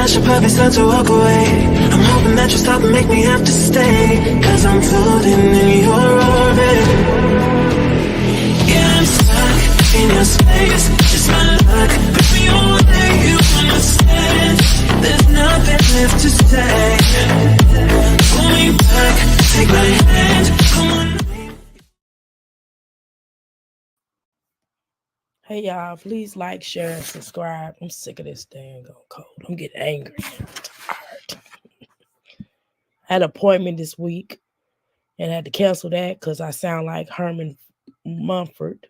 I should probably start to walk away. I'm hoping that you stop and make me have to stay, cause I'm floating in your orbit. Yeah, I'm stuck in your space. It's my luck, baby, you're where you understand. There's nothing left to say. Pull me back, take my hand, come on. Hey y'all, please like, share, and subscribe. I'm sick of this dang cold. I'm getting angry. I'm tired. I had an appointment this week and had to cancel that because I sound like Herman Mumford.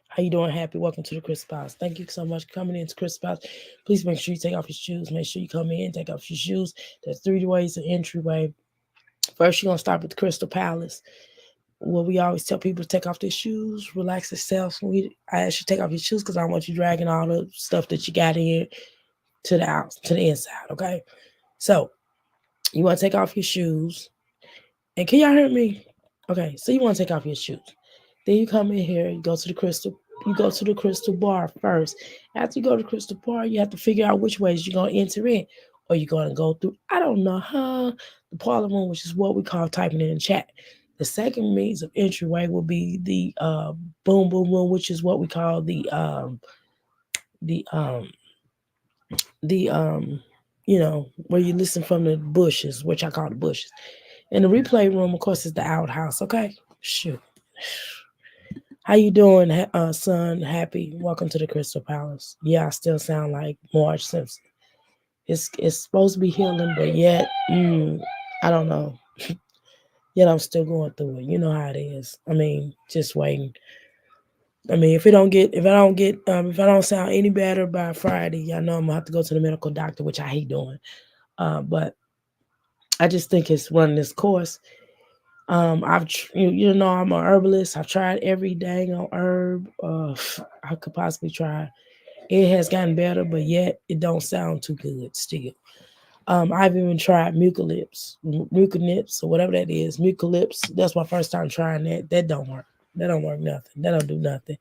How you doing, Happy? Welcome to the Crystal House. Thank you so much for coming into Crystal House. Please make sure you take off your shoes. Make sure you come in, take off your shoes. There's 3 ways of entryway. First, you're going to start with the Crystal Palace. Well, we always tell people to take off their shoes, relax themselves. I ask you to take off your shoes because I want you dragging all the stuff that you got in to the house, to the inside, okay? So, you want to take off your shoes. And can y'all hear me? Okay, so you want to take off your shoes. Then you come in here, you go to the crystal bar first. After you go to the crystal bar, you have to figure out which ways you're going to enter in. Or you're going to go through, I don't know, the parlor room, which is what we call typing in the chat. The second means of entryway will be the boom boom room, which is what we call the where you listen from the bushes, which I call the bushes. And the replay room, of course, is the outhouse. Okay, shoot. How you doing, son? Happy? Welcome to the Crystal Palace. Yeah, I still sound like Marge Simpson. It's supposed to be healing, but yet, I don't know. Yet I'm still going through it. You know how it is. I mean, just waiting. I mean, if I don't sound any better by Friday, I know I'm gonna have to go to the medical doctor, which I hate doing. But I just think it's running this course. I'm a herbalist. I've tried every dang on herb I could possibly try. It has gotten better, but yet it don't sound too good still. I've even tried mucolips, or whatever that is. Mucolips. That's my first time trying that. That don't work. That don't work nothing. That don't do nothing.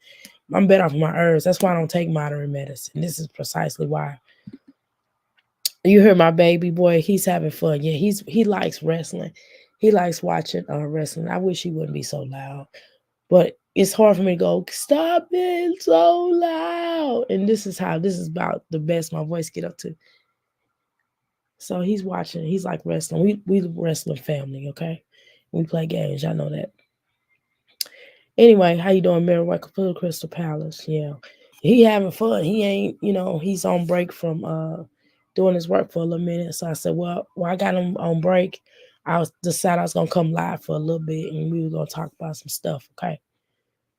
I'm better off my herbs. That's why I don't take modern medicine. This is precisely why. You hear my baby boy? He's having fun. Yeah, he likes wrestling. He likes watching wrestling. I wish he wouldn't be so loud, but it's hard for me to go, stop being so loud. And this is about the best my voice get up to. So he's watching. He's like wrestling. We the wrestling family, okay? We play games. Y'all know that. Anyway, how you doing, Mary? Welcome to the Crystal Palace. Yeah, he having fun. He ain't, he's on break from doing his work for a little minute. So I said, well, I got him on break. Decided I was gonna come live for a little bit, and we were gonna talk about some stuff. Okay,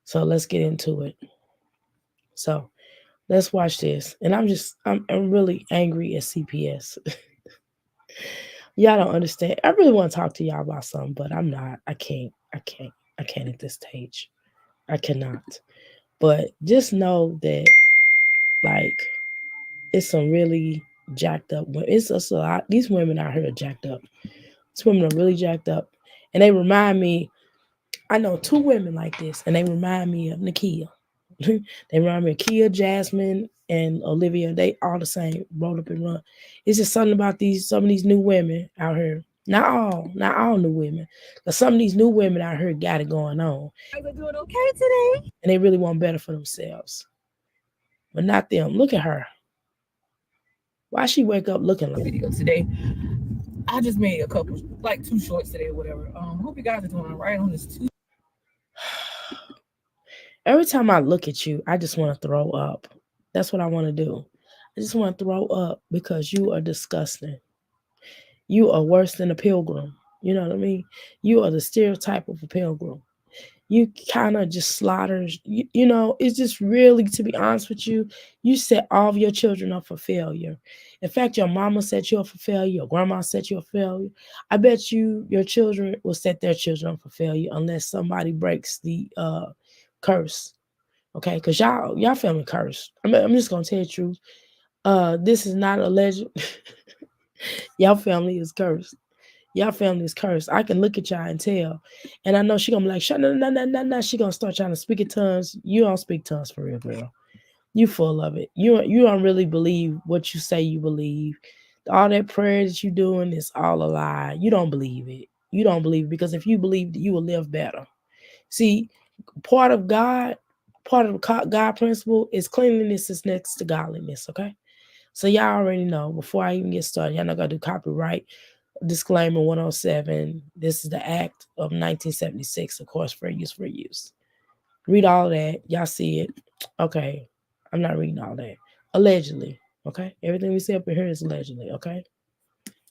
so let's get into it. So let's watch this. And I'm really angry at CPS. Y'all don't understand. I really want to talk to y'all about something, but I'm not. I can't at this stage. I cannot. But just know that, like, it's some really jacked up women. It's a lot. These women out here are jacked up. These women are really jacked up. And they remind me, I know 2 women like this, and they remind me of Nikia. They remind me of Kia, Jasmine, and Olivia. They all the same, roll up and run. It's just something about some of these new women out here. Not all new women, but some of these new women out here got it going on. You guys are doing okay today? And they really want better for themselves. But not them. Look at her. Why she wake up looking like Video today. I just made a couple, like 2 shorts today or whatever. Hope you guys are doing all right on this Tuesday. Every time I look at you, I just want to throw up. That's what I want to do. I just want to throw up because you are disgusting. You are worse than a pilgrim. You know what I mean? You are the stereotype of a pilgrim. You kind of just slaughter. It's just really, to be honest with you, you set all of your children up for failure. In fact, your mama set you up for failure. Your grandma set you up for failure. I bet your children will set their children up for failure unless somebody breaks the curse. Okay, because y'all family cursed. I'm just gonna tell you the truth. This is not a legend. Y'all family is cursed. Y'all family is cursed. I can look at y'all and tell. And I know she gonna be like, shut no. She gonna start trying to speak in tongues. You don't speak tongues for real, girl. You full of it. You don't really believe what you say you believe. All that prayer that you doing is all a lie. You don't believe it. You don't believe it because if you believed it, you will live better. See, part of God, part of the God principle is cleanliness is next to godliness. Okay, so y'all already know. Before I even get started, y'all not gonna do copyright disclaimer 107. This is the Act of 1976, of course, fair use for use. Read all that. Y'all see it. Okay. I'm not reading all that. Allegedly. Okay. Everything we say up in here is allegedly. Okay.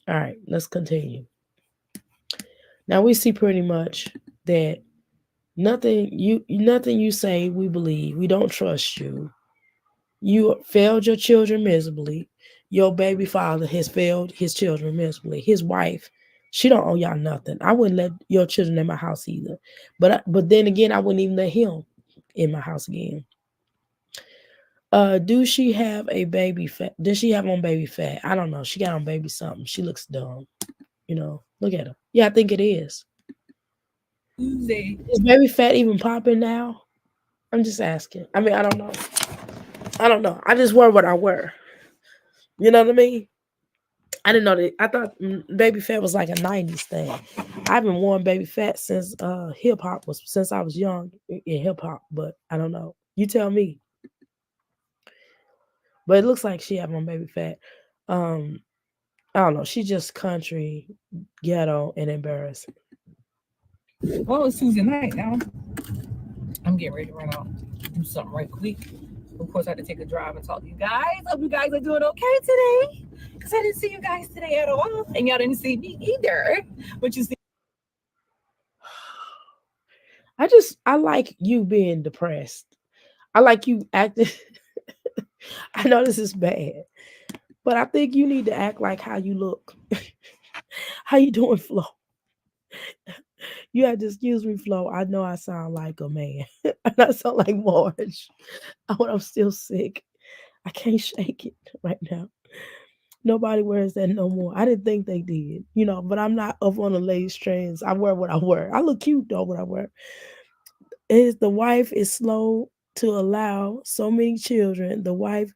All right. Let's continue. Now we see pretty much that nothing you say we believe. We don't trust you. You failed your children miserably. Your baby father has failed his children miserably. His wife, she don't owe y'all nothing. I wouldn't let your children in my house either. But then again, I wouldn't even let him in my house again. Do she have a baby fat? Does she have on baby fat? I don't know. She got on baby something. She looks dumb. Look at her. Yeah, I think it is. Tuesday. Is baby fat even popping now? I'm just asking. I mean, I don't know. I don't know. I just wear what I wear. You know what I mean? I didn't know that. I thought baby fat was like a '90s thing. I haven't worn baby fat since hip hop was since I was young in hip hop, but I don't know. You tell me. But it looks like she have on baby fat. Um, I don't know. She just country, ghetto, and embarrassing. Well, it's Tuesday night now. I'm getting ready to run out, do something right quick. Of course, I had to take a drive and talk to you guys. Hope you guys are doing okay today. Because I didn't see you guys today at all. And y'all didn't see me either. But you see, I like you being depressed. I like you acting. I know this is bad, but I think you need to act like how you look. How you doing, Flo? You have to excuse me, Flo. I know I sound like a man. And I sound like Marge. When I'm still sick. I can't shake it right now. Nobody wears that no more. I didn't think they did, but I'm not up on the latest trends. I wear what I wear. I look cute though, what I wear. Is the wife is slow to allow so many children. The wife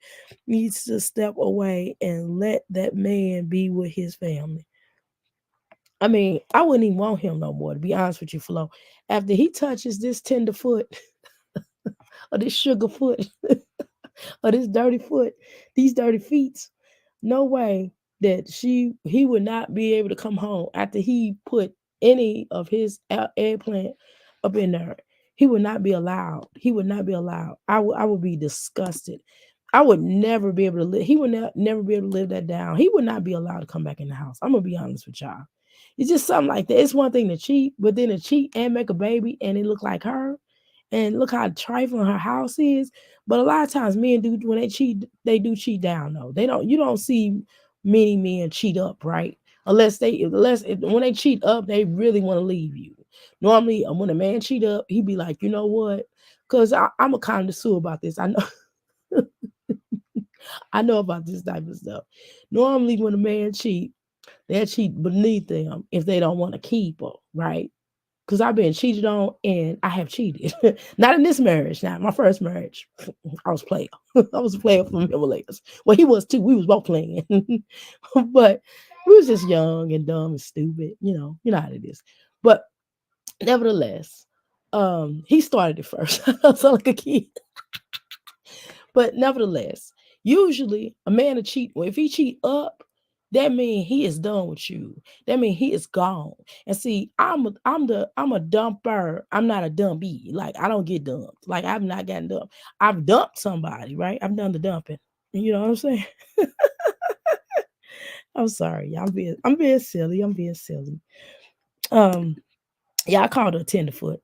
needs to step away and let that man be with his family. I mean, I wouldn't even want him no more, to be honest with you, Flo. After he touches this tender foot or this sugar foot or this dirty foot, these dirty feet, no way that he would not be able to come home after he put any of his eggplant up in there. He would not be allowed. He would not be allowed. I would be disgusted. I would never be able to live. He would never be able to live that down. He would not be allowed to come back in the house. I'm gonna be honest with y'all. It's just something like that. It's one thing to cheat, but then to cheat and make a baby and it look like her, and look how trifling her house is. But a lot of times men do when they cheat, they do cheat down though. They don't you don't see many men cheat up, right? When they cheat up, they really want to leave you. Normally, when a man cheat up, he be like, you know what? Because I'm a connoisseur about this. I know I know about this type of stuff. Normally, when a man cheat, they cheat beneath them if they don't want to keep her, right? Because I've been cheated on and I have cheated. Not in this marriage. Now, my first marriage, I was a player. I was a player from Himalayas. Well, he was too. We was both playing. But we was just young and dumb and stupid. You know how it is. But nevertheless, he started it first. I sound like a kid. But nevertheless, usually a man to cheat, well, if he cheat up, that means he is done with you. That means he is gone. And see, I'm a dumper. I'm not a dumpy. Like I don't get dumped. Like I've not gotten dumped. I've dumped somebody, right? I've done the dumping. You know what I'm saying? I'm sorry. I'm being silly. I'm being silly. Um, yeah, I called her a tenderfoot.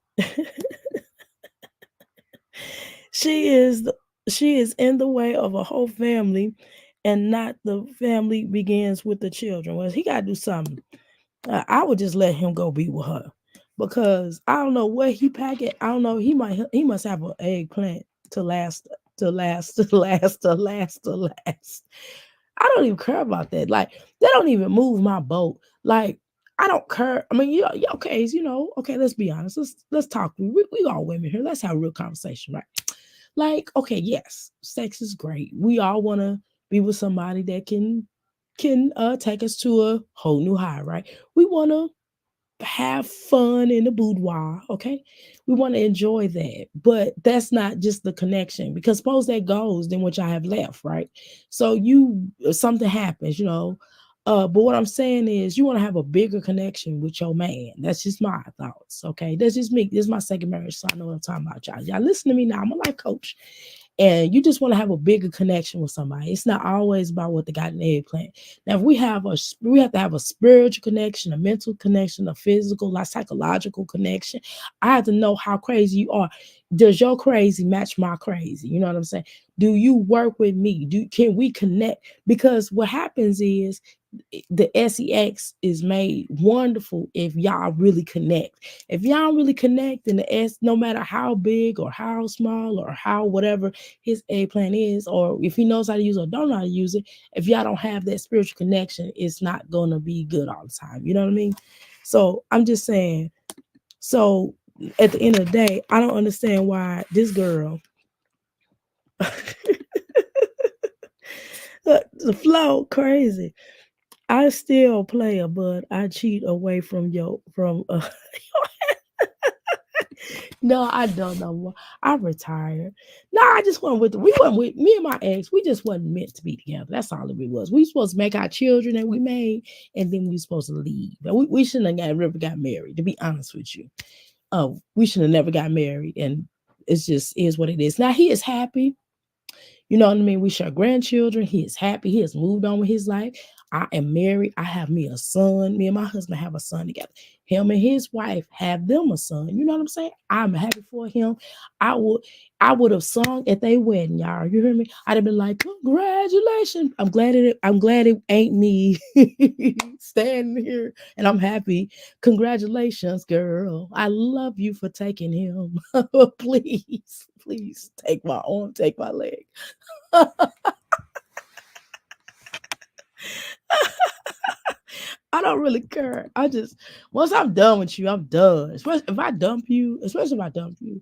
She is she is in the way of a whole family, and not the family begins with the children. Well, he got to do something. I would just let him go be with her because I don't know what he packet. I don't know. He must have an eggplant to last to last to last to last to last. I don't even care about that. Like that don't even move my boat. Like I don't care. I mean, yeah, okay, okay. Let's be honest. Let's talk. We all women here. Let's have a real conversation, right? Like, okay, yes, sex is great. We all want to be with somebody that can take us to a whole new high, right? We want to have fun in the boudoir, okay? We want to enjoy that, but that's not just the connection, because suppose that goes, then what y'all have left, right? So you something happens, but what I'm saying is you want to have a bigger connection with your man. That's just my thoughts, okay? That's just me. This is my second marriage, so I know what I'm talking about, y'all. Y'all listen to me now. I'm a life coach, and you just want to have a bigger connection with somebody. It's not always about what they got in the eggplant. Now, if we have to have a spiritual connection, a mental connection, a physical, like psychological connection. I have to know how crazy you are. Does your crazy match my crazy? You know what I'm saying? Do you work with me? Can we connect? Because what happens is the sex is made wonderful if y'all really connect. If y'all don't really connect, then the no matter how big or how small or how whatever his eggplant is, or if he knows how to use it or don't know how to use it, if y'all don't have that spiritual connection, it's not gonna be good all the time. You know what I mean? So I'm just saying. So at the end of the day, I don't understand why this girl the flow crazy. I still play her, but I cheat away from no, I don't know more. I retired. No, I just went with we went with me and my ex. We just wasn't meant to be together. That's all it really was. We supposed to make our children that we made, and then we supposed to leave. But we shouldn't have never got married. To be honest with you, we should have never got married, and it's just is what it is. Now he is happy. You know what I mean? We share grandchildren. He is happy. He has moved on with his life. I am married. I have me a son. Me and my husband have a son together. Him and his wife have them a son. You know what I'm saying? I'm happy for him. I would I would have sung at their wedding, y'all. You hear me? I'd have been like, congratulations. I'm glad it ain't me standing here, and I'm happy. Congratulations, girl. I love you for taking him. Please, please take my arm, take my leg. I don't really care. I just once I'm done with you, I'm done. Especially if I dump you, especially if I dump you,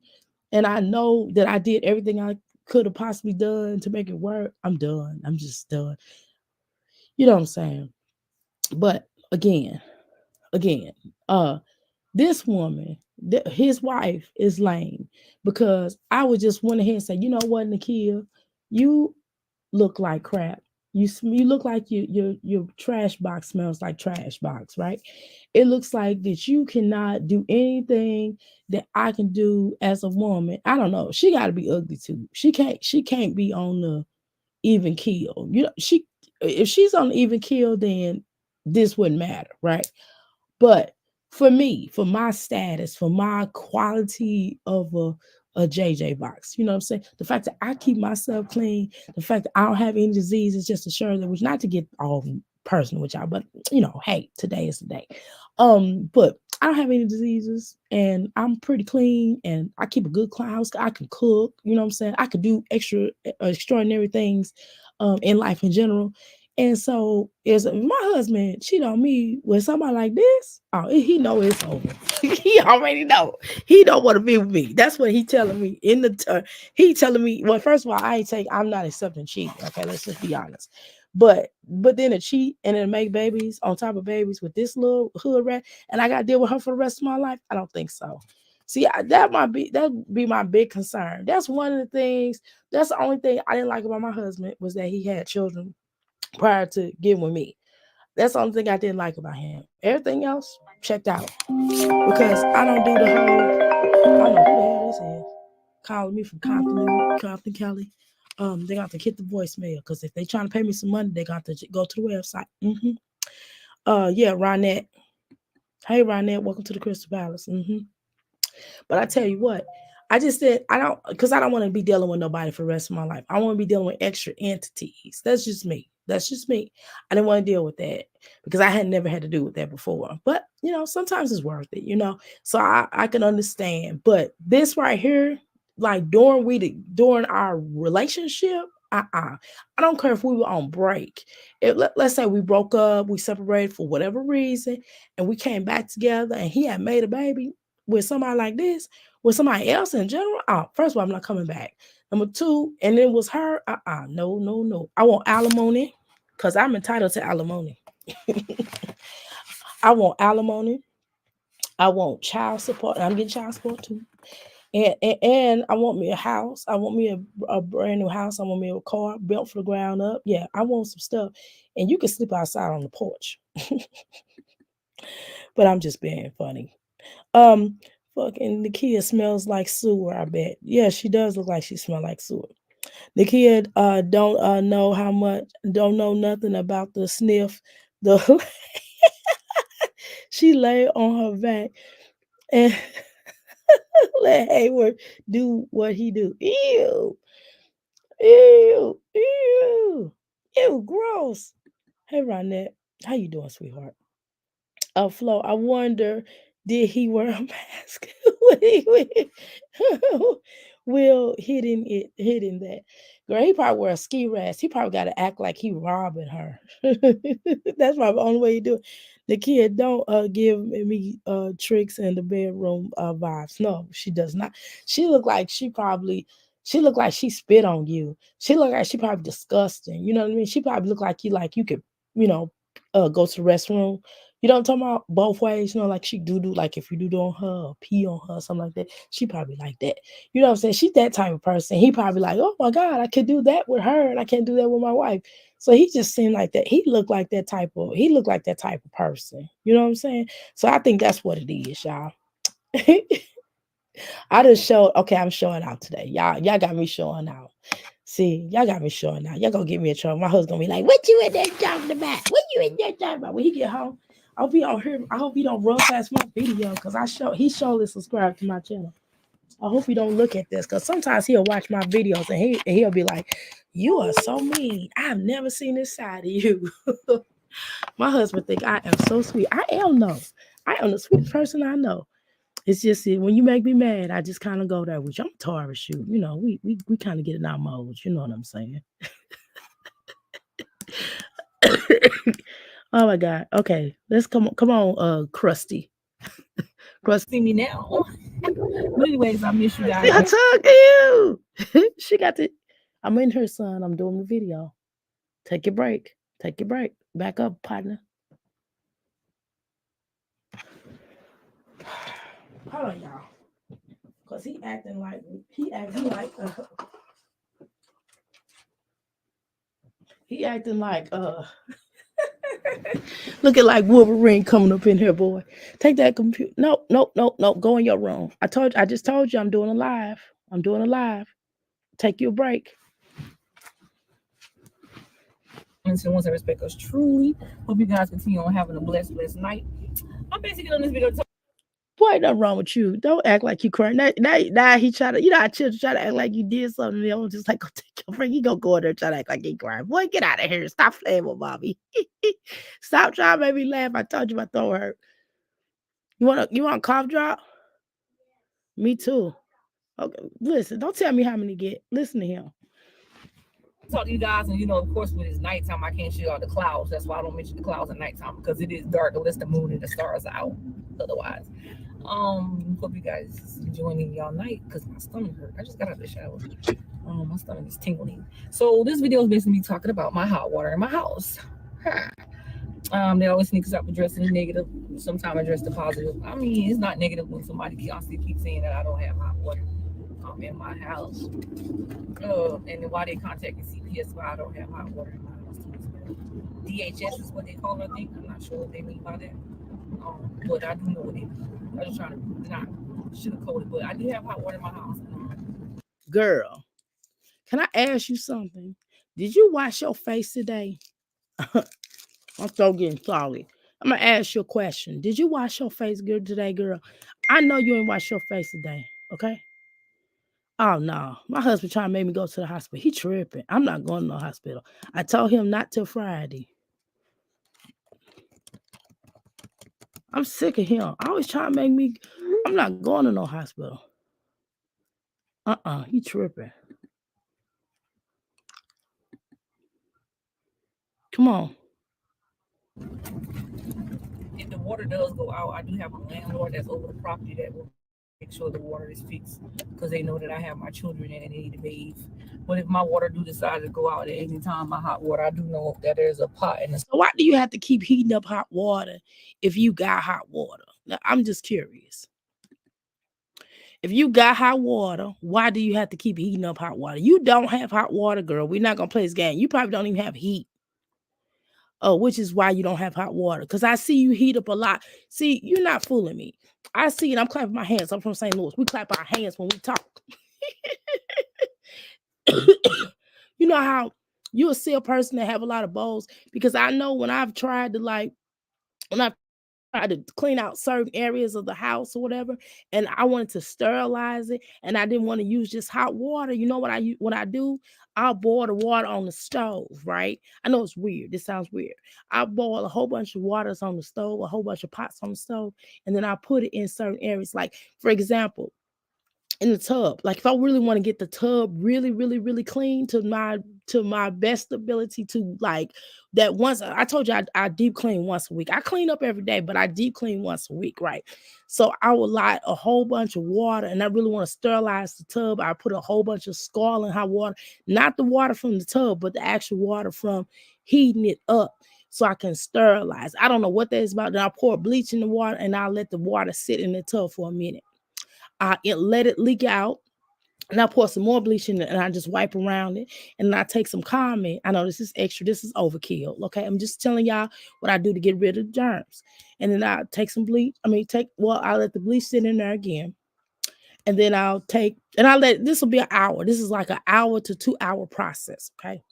and I know that I did everything I could have possibly done to make it work, I'm done. I'm just done. You know what I'm saying? But again, uh, this woman, his wife is lame, because I would just went ahead and say, you know what, Nikia, you look like crap. You look like your trash box smells like trash box, right? It looks like that you cannot do anything that I can do as a woman. I don't know. She got to be ugly too. She can't be on the even keel. She if she's on the even keel, then this wouldn't matter, right? But for me, for my status, for my quality of a JJ box, you know what I'm saying? The fact that I keep myself clean, the fact that I don't have any diseases, just to show that, which not to get all personal with y'all, but hey, today is the day. But I don't have any diseases, and I'm pretty clean, and I keep a good house. I can cook, you know what I'm saying? I could do extraordinary things in life in general. And so, as my husband cheat on me with somebody like this, oh, he know it's over. He already know. He don't want to be with me. That's what he telling me in the he telling me. Well, first of all, I'm not accepting cheating. Okay, let's just be honest. But then to cheat and then make babies on top of babies with this little hood rat, and I got to deal with her for the rest of my life. I don't think so. See, that'd be my big concern. That's one of the things. That's the only thing I didn't like about my husband, was that he had children prior to getting with me. That's the only thing I didn't like about him. Everything else checked out, because I don't do the whole. I don't know who the hell this is calling me from Compton, Cali. They got to hit the voicemail, because if they trying to pay me some money, they got to go to the website. Yeah, Ronette. Hey, Ronette, welcome to the Crystal Palace. But I tell you what, I just said because I don't want to be dealing with nobody for the rest of my life. I want to be dealing with extra entities. That's just me. That's just me. I didn't want to deal with that, because I had never had to do with that before. But sometimes it's worth it. So I can understand. But this right here, like during our relationship, I don't care if we were on break. Let's say we broke up, we separated for whatever reason, and we came back together, and he had made a baby. with somebody like this, with somebody else in general, first of all, I'm not coming back. Number two, and it was her, no, no, no. I want alimony because I'm entitled to alimony. I want alimony. I want child support. I'm getting child support too. And I want me a house. I want me a brand new house. I want me a car built from the ground up. Yeah, I want some stuff. And you can sleep outside on the porch. But I'm just being funny. Um, Fucking the kid smells like sewer, I bet. Yeah, she does look like she smells like sewer. The kid don't know how much, don't know nothing about the sniff. The she lay on her back and let Hayward do what he do. Ew, ew, ew, ew, gross. Hey, Ronette, how you doing, sweetheart? Flo, I wonder, did he wear a mask? Will hitting that. Girl, he probably wear a ski mask. He probably got to act like he robbing her. That's probably the only way you do it. The kid don't give me tricks in the bedroom vibes. No, she does not. She look like she spit on you. She look like she probably disgusting. You know what I mean? She probably look like you could, you know, go to the restroom. You know what I'm talking about? Both ways, you know, like she do like if you do on her or pee on her, something like that. She probably like that. You know what I'm saying? She's that type of person. He probably like, oh my God, I could do that with her and I can't do that with my wife. So he just seemed like that. He looked like that type of person. You know what I'm saying? So I think that's what it is, y'all. I just showed, okay, I'm showing out today. Y'all got me showing out. See, y'all got me showing out. Y'all gonna get me in trouble. My husband gonna be like, what you in there talking about? What you in there talking about? When he get home, I hope he don't hear, I hope he don't run past my video because he surely subscribed to my channel. I hope he don't look at this because sometimes he'll watch my videos and he'll be like, you are so mean. I've never seen this side of you. My husband think I am so sweet. I am no. I am the sweetest person I know. It's just when you make me mad, I just kind of go there with you. I'm Taurus, shoot. You know, we kind of get in our modes. You know what I'm saying? Oh my God. Okay, let's come on, Krusty. Krusty, See me now. But anyways, I miss you guys. I talk to you. She got the. I'm in her, son. I'm doing the video. Take your break. Take your break. Back up, partner. Hold on, y'all. Cause he acting like he acting like looking like Wolverine coming up in here, boy. Take that computer. No, no, no, no. Go in your room. I just told you I'm doing a live. I'm doing a live. Take your break. And so, once I respect us truly, hope you guys continue on having a blessed night. I'm basically on this video. Boy, ain't nothing wrong with you. Don't act like you crying. Now he try to, you know, how children try to act like you did something. They don't just like go take your friend. He gonna go in there try to act like he crying. Boy, get out of here. Stop playing with mommy. Stop trying to make me laugh. I told you my throat hurt. You want a cough drop? Me too. Okay, listen. Don't tell me how many get. Listen to him. Talk to you guys, and of course, when it's nighttime, I can't show all the clouds. That's why I don't mention the clouds at nighttime because it is dark unless the moon and the stars are out. Otherwise, hope you guys joining y'all night because my stomach hurt. I just got out of the shower. My stomach is tingling. So this video is basically me talking about my hot water in my house. They always think I'm addressing the negative. Sometimes I address the positive. I mean, it's not negative when somebody constantly keeps saying that I don't have hot water in my house. And then why they contacting CPS why I don't have hot water in my house. DHS is what they call it, I think. I'm not sure what they mean by that. But I do know what it is. I'm just trying to not sugarcoat it, but I do have hot water in my house. Girl, can I ask you something? Did you wash your face today? I'm still getting sorry. I'm gonna ask you a question. Did you wash your face good today, girl? I know you ain't washed your face today, okay? Oh no, my husband trying to make me go to the hospital. He tripping. I'm not going to no hospital. I told him not till Friday. I'm sick of him. I always trying to make me. I'm not going to no hospital. He tripping. Come on. If the water does go out, I do have a landlord that's over the property that will make sure the water is fixed because they know that I have my children and they need to bathe. But if my water do decide to go out at any time, my hot water, I do know that there's a pot in the. So why do you have to keep heating up hot water if you got hot water? Now, I'm just curious. If you got hot water, why do you have to keep heating up hot water? You don't have hot water, girl. We're not gonna play this game. You probably don't even have heat. Oh, which is why you don't have hot water. Because I see you heat up a lot. See, you're not fooling me. I see it. I'm clapping my hands. I'm from St. Louis. We clap our hands when we talk. You know how you'll see a person that have a lot of bowls? Because I know when I've tried to when I've tried to clean out certain areas of the house or whatever, and I wanted to sterilize it, and I didn't want to use just hot water. You know what I do? I'll boil the water on the stove, right? I know it's weird. This sounds weird. I'll boil a whole bunch of waters on the stove, a whole bunch of pots on the stove, and then I'll put it in certain areas. Like, for example, in the tub. Like if I really want to get the tub really, really, really clean to my best ability to like that once I told you I deep clean once a week. I clean up every day, but I deep clean once a week, right? So I will light a whole bunch of water and I really want to sterilize the tub. I put a whole bunch of scalding hot water, not the water from the tub, but the actual water from heating it up so I can sterilize. I don't know what that is about. Then I pour bleach in the water and I let the water sit in the tub for a minute. I let it leak out, and I pour some more bleach in it, and I just wipe around it, and I take some comment. I know this is extra, this is overkill. Okay, I'm just telling y'all what I do to get rid of germs, and then I take some bleach. I let the bleach sit in there again, and then I let this will be an hour. This is like an hour to 2 hour process. Okay,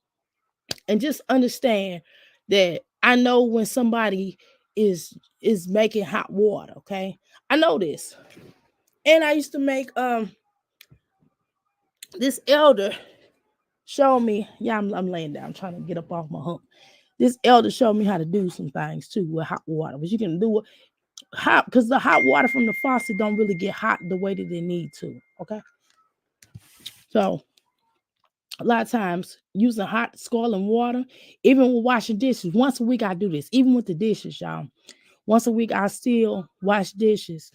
and just understand that I know when somebody is making hot water. Okay, I know this. And I used to make this elder showed me. Yeah, I'm laying down, I'm trying to get up off my hump. This elder showed me how to do some things too with hot water. But you can do it hot because the hot water from the faucet don't really get hot the way that they need to. Okay. So a lot of times using hot scalding water, even with washing dishes, once a week I do this, even with the dishes, y'all. Once a week I still wash dishes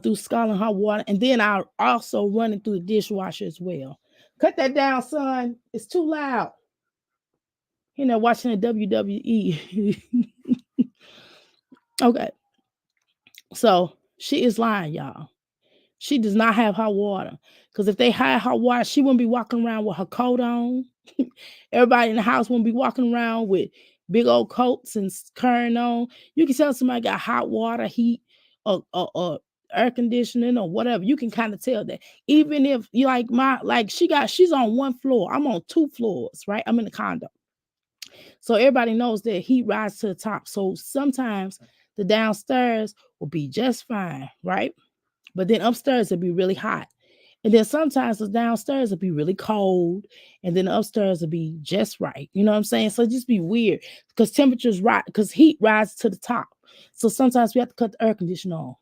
through scalding hot water, and then I'll also run it through the dishwasher as well. Cut that down, son. It's too loud. You know, watching the WWE. Okay, so she is lying, y'all. She does not have hot water. Because if they had hot water, she wouldn't be walking around with her coat on. Everybody in the house wouldn't be walking around with big old coats and current on. You can tell somebody got hot water, heat, or air conditioning or whatever. You can kind of tell that. Even if you she's on one floor. I'm on 2 floors, right? I'm in a condo. So everybody knows that heat rises to the top. So sometimes the downstairs will be just fine, right? But then upstairs it'll be really hot. And then sometimes the downstairs will be really cold. And then the upstairs will be just right. You know what I'm saying? So it just be weird because temperatures rise, because heat rises to the top. So sometimes we have to cut the air conditioner on.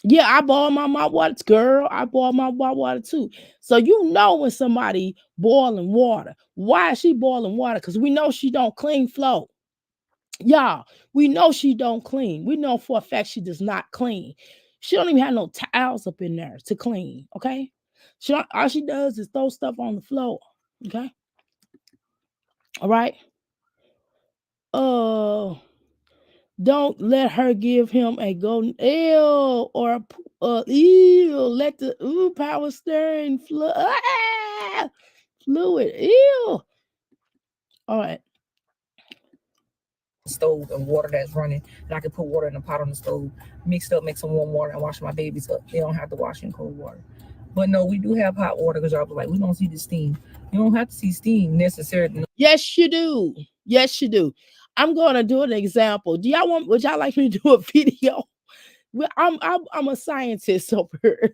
Yeah, I boil my water, girl. I boil my water too. So you know when somebody boiling water. Why is she boiling water? Because we know she don't clean flow. Y'all, we know she don't clean. We know for a fact she does not clean. She don't even have no towels up in there to clean. Okay, all she does is throw stuff on the floor. Okay, all right. Don't let her give him a golden ale or let the power stirring fluid. Ew. All right. Stove and water that's running, and I can put water in a pot on the stove, mix it up, make some warm water, and wash my babies up. They don't have to wash in cold water. But no, we do have hot water because y'all be like, we don't see the steam. You don't have to see steam necessarily. Yes, you do. Yes, you do. I'm going to do an example. Would y'all like me to do a video? Well, I'm a scientist over here.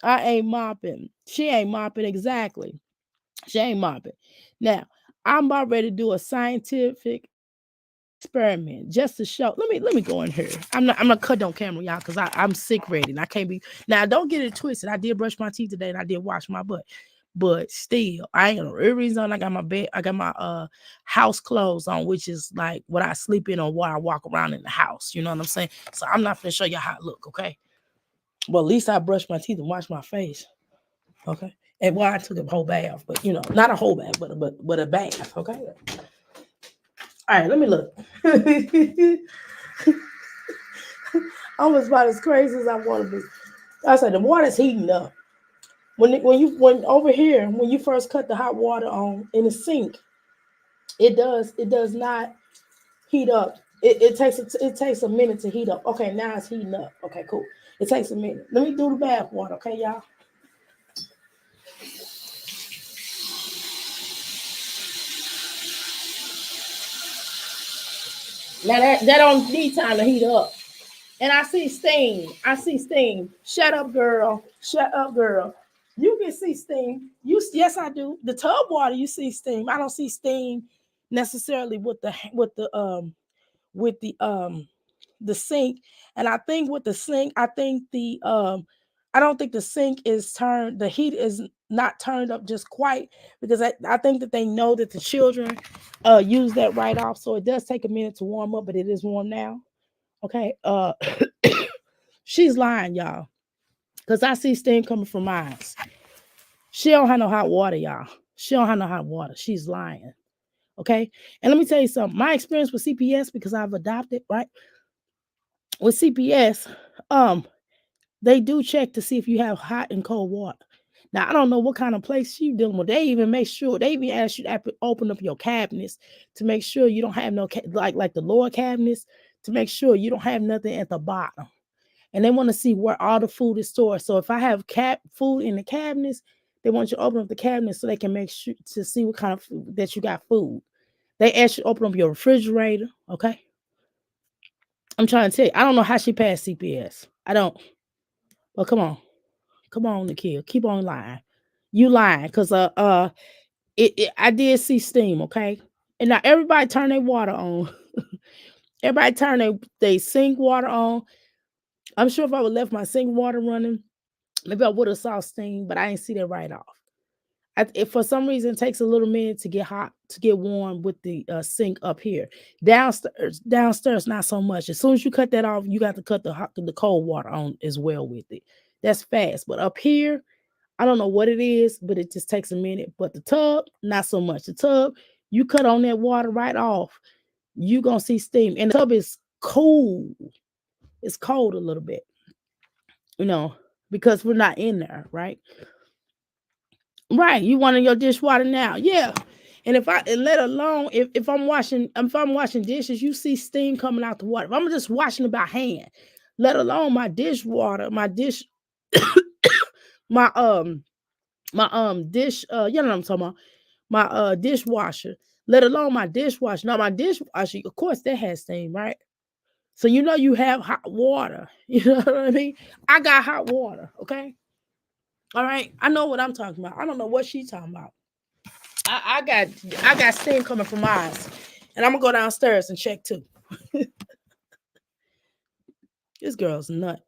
I ain't mopping. She ain't mopping exactly. She ain't mopping. Now, I'm about ready to do a scientific experiment just to show. Let me go in here. I'm not cut on camera, y'all, because I'm sick ready and I can't be. Now, don't get it twisted. I did brush my teeth today and I did wash my butt. But still, I ain't no earrings on. I got my house clothes on, which is like what I sleep in or what I walk around in the house. You know what I'm saying? So I'm not gonna show you how it look, okay? Well, at least I brushed my teeth and washed my face. Okay. And well, I took a whole bath, but not a whole bath, but a bath. Okay. All right, let me look. I'm about as crazy as I want to be. I said the water's heating up. When over here, when you first cut the hot water on in the sink, it does not heat up. It takes a minute to heat up. Okay, now it's heating up. Okay, cool. It takes a minute. Let me do the bath water, okay, y'all? Now that don't need time to heat up. And I see steam. Shut up, girl. Shut up, girl. You can see steam. Yes, I do. The tub water, you see steam. I don't see steam necessarily with the sink. And I think with the sink, I don't think the sink is turned, the heat is not turned up just quite, because I think that they know that the children use that right off. So it does take a minute to warm up, but it is warm now. Okay. She's lying, y'all. Because I see steam coming from mine. She don't have no hot water, y'all. She don't have no hot water. She's lying. Okay. And let me tell you something. My experience with CPS, because I've adopted, right? With CPS, they do check to see if you have hot and cold water. Now, I don't know what kind of place you're dealing with. They even ask you to open up your cabinets to make sure you don't have no, like the lower cabinets, to make sure you don't have nothing at the bottom. And they want to see where all the food is stored. So if I have food in the cabinets, they want you to open up the cabinets so they can make sure to see what kind of food that you got food. They ask you to open up your refrigerator, okay? I'm trying to tell you, I don't know how she passed CPS. I don't. Well, come on, Nika, keep on lying. You lying, cause I did see steam, okay? And now everybody turn their water on. Everybody turn they sink water on. I'm sure if I would left my sink water running, maybe I would have saw steam, but I didn't see that right off. If for some reason it takes a little minute to get hot, to get warm with the sink up here. Downstairs, not so much. As soon as you cut that off, you got to cut the cold water on as well with it. That's fast. But up here, I don't know what it is, but it just takes a minute. But the tub, not so much. The tub, you cut on that water right off, you gonna see steam. And the tub is cool. It's cold a little bit, because we're not in there, right? Right. You wanting your dishwater now. Yeah. And let alone if I'm washing dishes, you see steam coming out the water. If I'm just washing it by hand, let alone my dishwater, my dish, my dish, you know what I'm talking about? My dishwasher, let alone my dishwasher. Now my dishwasher, of course, that has steam, right? So you have hot water. You know what I mean? I got hot water, okay? All right. I know what I'm talking about. I don't know what she's talking about. I got steam coming from eyes. And I'm gonna go downstairs and check too. This girl's nut.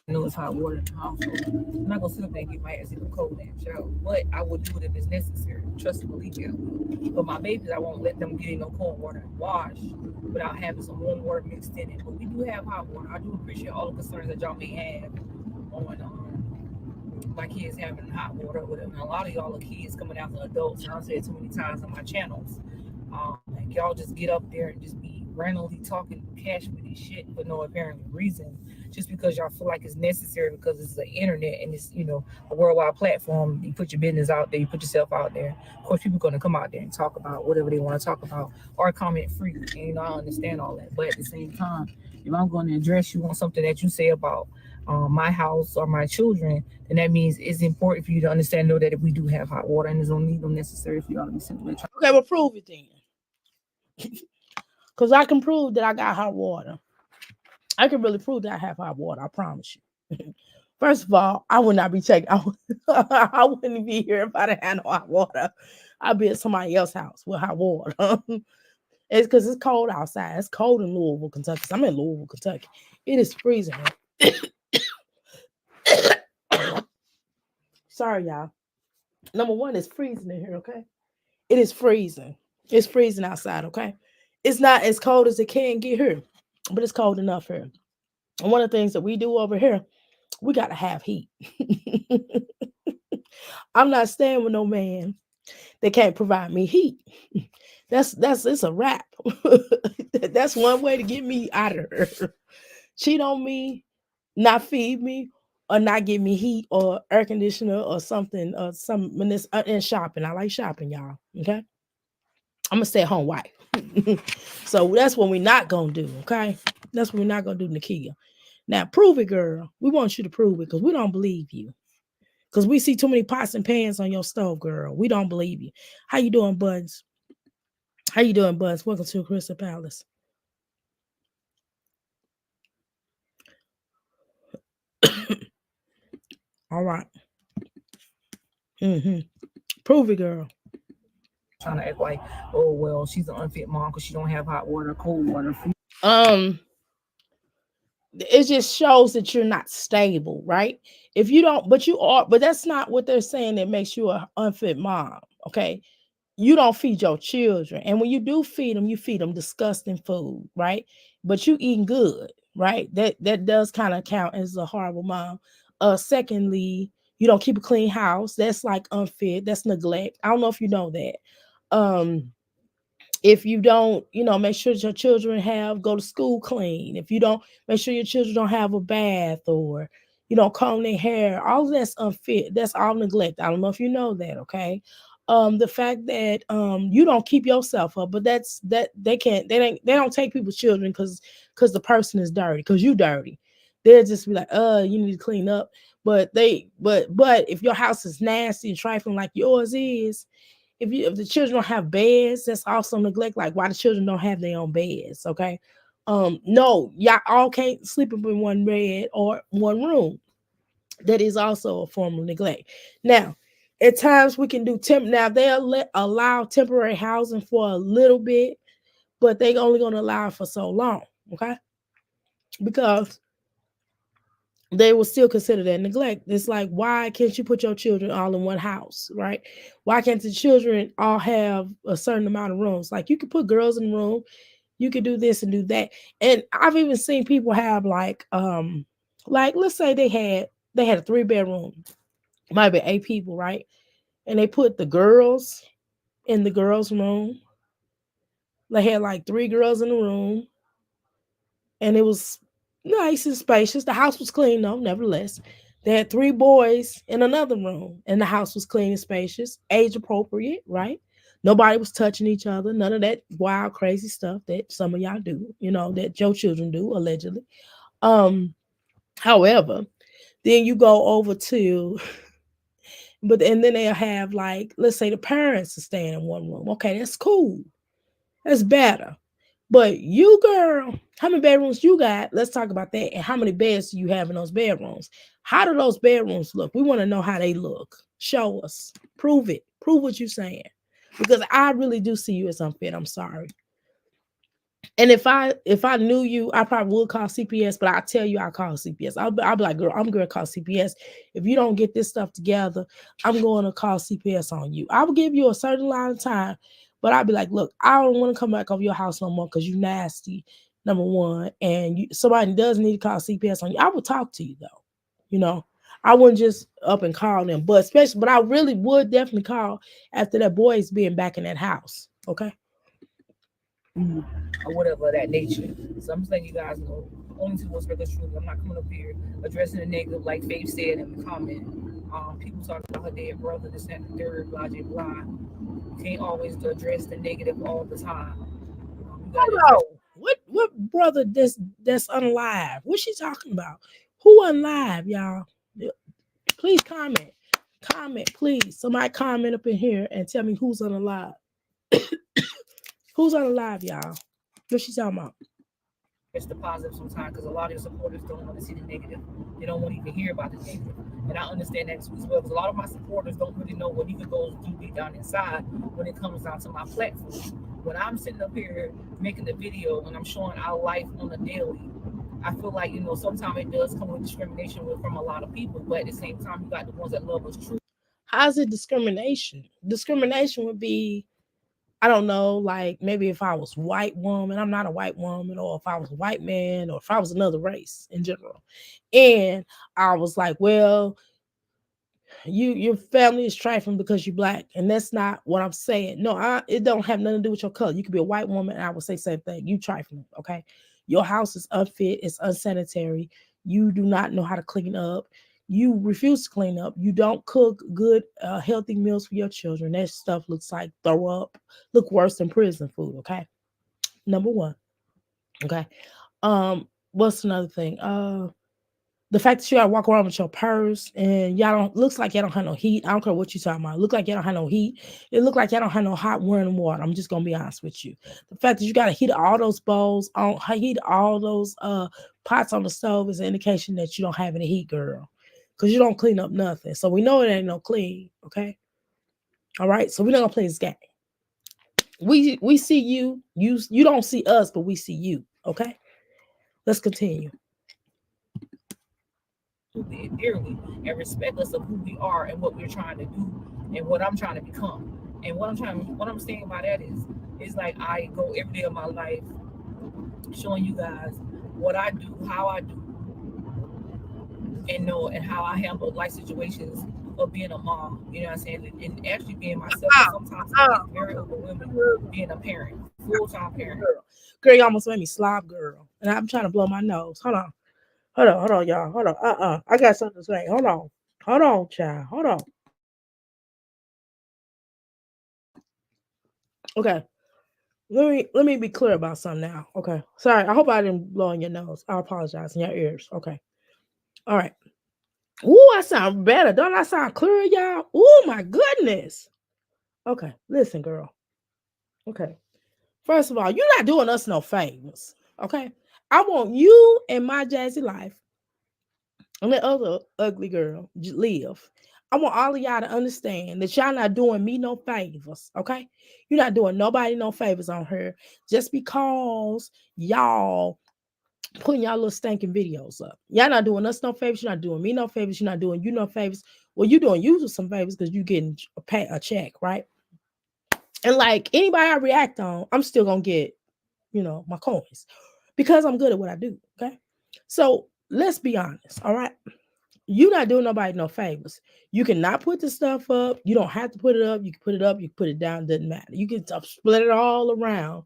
I know it's hot water in the house. I'm not gonna sit up there and get my ass in the cold damn shower. But I will do it if it's necessary. Trust and believe me. But my babies, I won't let them get in no cold water and wash without having some warm water mixed in it. But we do have hot water. I do appreciate all the concerns that y'all may have on my kids having hot water with them. And a lot of y'all are kids coming out to adults, and I've said too many times on my channels. Like y'all just get up there and just be randomly talking cash with this shit for no apparent reason, just because y'all feel like it's necessary because it's the internet and it's a worldwide platform. You put your business out there, you put yourself out there. Of course, people are gonna come out there and talk about whatever they want to talk about or comment freely. And I understand all that, but at the same time, if I'm going to address you on something that you say about my house or my children, then that means it's important for you to understand, know that if we do have hot water and there's no need, no necessary for y'all to be simply trying. Okay, well, prove it then. Because I can prove that I got hot water. I can really prove that I have hot water. I promise you. First of all, I would not be checking. I wouldn't be here if I didn't have no hot water. I'd be at somebody else's house with hot water. It's because it's cold outside. It's cold in Louisville, Kentucky. I'm in Louisville, Kentucky. It is freezing. Sorry, y'all. Number one, it's freezing in here, okay? It is freezing. It's freezing outside, okay? It's not as cold as it can get here, but it's cold enough here. And one of the things that we do over here, we got to have heat. I'm not staying with no man that can't provide me heat. That's it's a wrap. That's one way to get me out of her. Cheat on me, not feed me, or not give me heat or air conditioner or something or some when it's and shopping. I like shopping, y'all. Okay. I'm gonna stay at home wife. So that's what we're not gonna do, okay? That's what we're not gonna do, Nakia. Now prove it, girl. We want you to prove it because we don't believe you. Because we see too many pots and pans on your stove, girl. We don't believe you. How you doing, Buds? How you doing, Buds? Welcome to Crystal Palace. All right. Mm-hmm. Prove it, girl. Trying to act like, oh well, she's an unfit mom because she don't have hot water, cold water, food. It just shows that you're not stable, right? If you don't, but you are, but that's not what they're saying that makes you an unfit mom, okay? You don't feed your children, and when you do feed them, you feed them disgusting food, right? But you eating good, right? That does kind of count as a horrible mom. Secondly, you don't keep a clean house. That's like unfit. That's neglect. I don't know if you know that. If you don't, make sure that your children go to school clean. If you don't, make sure your children don't have a bath or comb their hair. All of that's unfit. That's all neglect. I don't know if you know that. Okay. The fact that you don't keep yourself up, but that's that they don't take people's children because the person is dirty, because you dirty. They'll just be like, you need to clean up. But if your house is nasty and trifling like yours is, if the children don't have beds, that's also neglect. Like why the children don't have their own beds, okay? No, y'all all can't sleep up in one bed or one room. That is also a form of neglect. Now, at times we can do now they'll allow temporary housing for a little bit, but they only gonna allow it for so long, okay? Because they will still consider that neglect. It's like, why can't you put your children all in one house, right? Why can't the children all have a certain amount of rooms? Like you could put girls in the room, you could do this and do that. And I've even seen people have like let's say they had a 3-bedroom, might be 8 people, right? And they put the girls in the girls' room. They had like 3 girls in the room, and it was nice and spacious. The house was clean though, nevertheless. They had 3 boys in another room, and the house was clean and spacious, age appropriate, right? Nobody was touching each other. None of that wild, crazy stuff that some of y'all do, that your children do, allegedly. However, then you go over to, and then they'll have like, let's say the parents are staying in one room. Okay, that's cool. That's better. But you, girl, how many bedrooms you got? Let's talk about that. And how many beds do you have in those bedrooms? How do those bedrooms look? We want to know how they look. Show us. Prove it. Prove what you're saying. Because I really do see you as unfit. I'm sorry. And if I knew you, I probably would call CPS, but I'll tell you I'll call CPS. I'll be like, girl, I'm going to call CPS. If you don't get this stuff together, I'm going to call CPS on you. I will give you a certain amount of time, but I'll be like, look, I don't want to come back over your house no more because you nasty, number one. And somebody does need to call CPS on you. I would talk to you though. I wouldn't just up and call them, but I really would definitely call after that boy is being back in that house. Okay. Or whatever of that nature. So I'm just letting you guys know, only to what's regular truth. I'm not coming up here addressing the negative like Faith said in the comment. People talking about her dead brother, this and the third, blah, blah, blah. You can't always address the negative all the time. Hello. What brother that's unalive? What's she talking about? Who unalive, y'all? Please comment. Comment, please. Somebody comment up in here and tell me who's unalive. Who's unalive, y'all? What she talking about? It's the positive sometimes because a lot of your supporters don't want to see the negative. They don't want to even hear about the negative. And I understand that as well because a lot of my supporters don't really know what Nika goes through deep down inside when it comes down to my platform. When I'm sitting up here making the video and I'm showing our life on a daily, I feel like, sometimes it does come with discrimination from a lot of people, but at the same time, you got the ones that love us true. How's it discrimination? Discrimination would be, I don't know, like maybe if I was white woman, I'm not a white woman, or if I was a white man, or if I was another race in general. And I was like, well, your family is trifling because you're black, and that's not what I'm saying. No, it don't have nothing to do with your color. You could be a white woman, and I would say same thing. You trifling, okay? Your house is unfit, it's unsanitary. You do not know how to clean up. You refuse to clean up. You don't cook good, healthy meals for your children. That stuff looks like throw up, look worse than prison food. Okay, number one. Okay, what's another thing? The fact that you gotta walk around with your purse and y'all don't looks like y'all don't have no heat. I don't care what you talking about. Look like y'all don't have no heat. It look like y'all don't have no hot running water. I'm just gonna be honest with you. The fact that you gotta heat all those bowls on heat all those pots on the stove is an indication that you don't have any heat, girl. Because you don't clean up nothing. So we know it ain't no clean, okay? All right. So we're not gonna play this game. We see you don't see us, but we see you. Okay. Let's continue. Dearly and respect us of who we are and what we're trying to do and what I'm trying to become. And what I'm saying by that is like I go every day of my life showing you guys what I do, how I do, and how I handle life situations of being a mom. You know what I'm saying? And actually being myself. Sometimes it's very overwhelming being a parent, full-time parent. Girl, you almost made me slob, girl. And I'm trying to blow my nose. Hold on, y'all. Hold on. I got something to say. Hold on, child. Hold on. Okay. Let me be clear about something now. Okay. Sorry. I hope I didn't blow in your nose. I apologize in your ears. Okay. All right. Ooh, I sound better. Don't I sound clear, y'all? Ooh, my goodness. Okay. Listen, girl. Okay. First of all, you're not doing us no favors. Okay. I want you and my jazzy life and that other ugly girl live. I want all of y'all to understand that y'all not doing me no favors, okay? You're not doing nobody no favors on her just because y'all putting y'all little stinking videos up. Y'all not doing us no favors. You're not doing me no favors. You're not doing you no favors. Well, you doing you some favors because you getting a check, right? And like anybody I react on, I'm still gonna get, my coins because I'm good at what I do, okay? So let's be honest, all right? You're not doing nobody no favors. You cannot put the stuff up. You don't have to put it up. You can put it up. You can put it down. Doesn't matter. You can split it all around.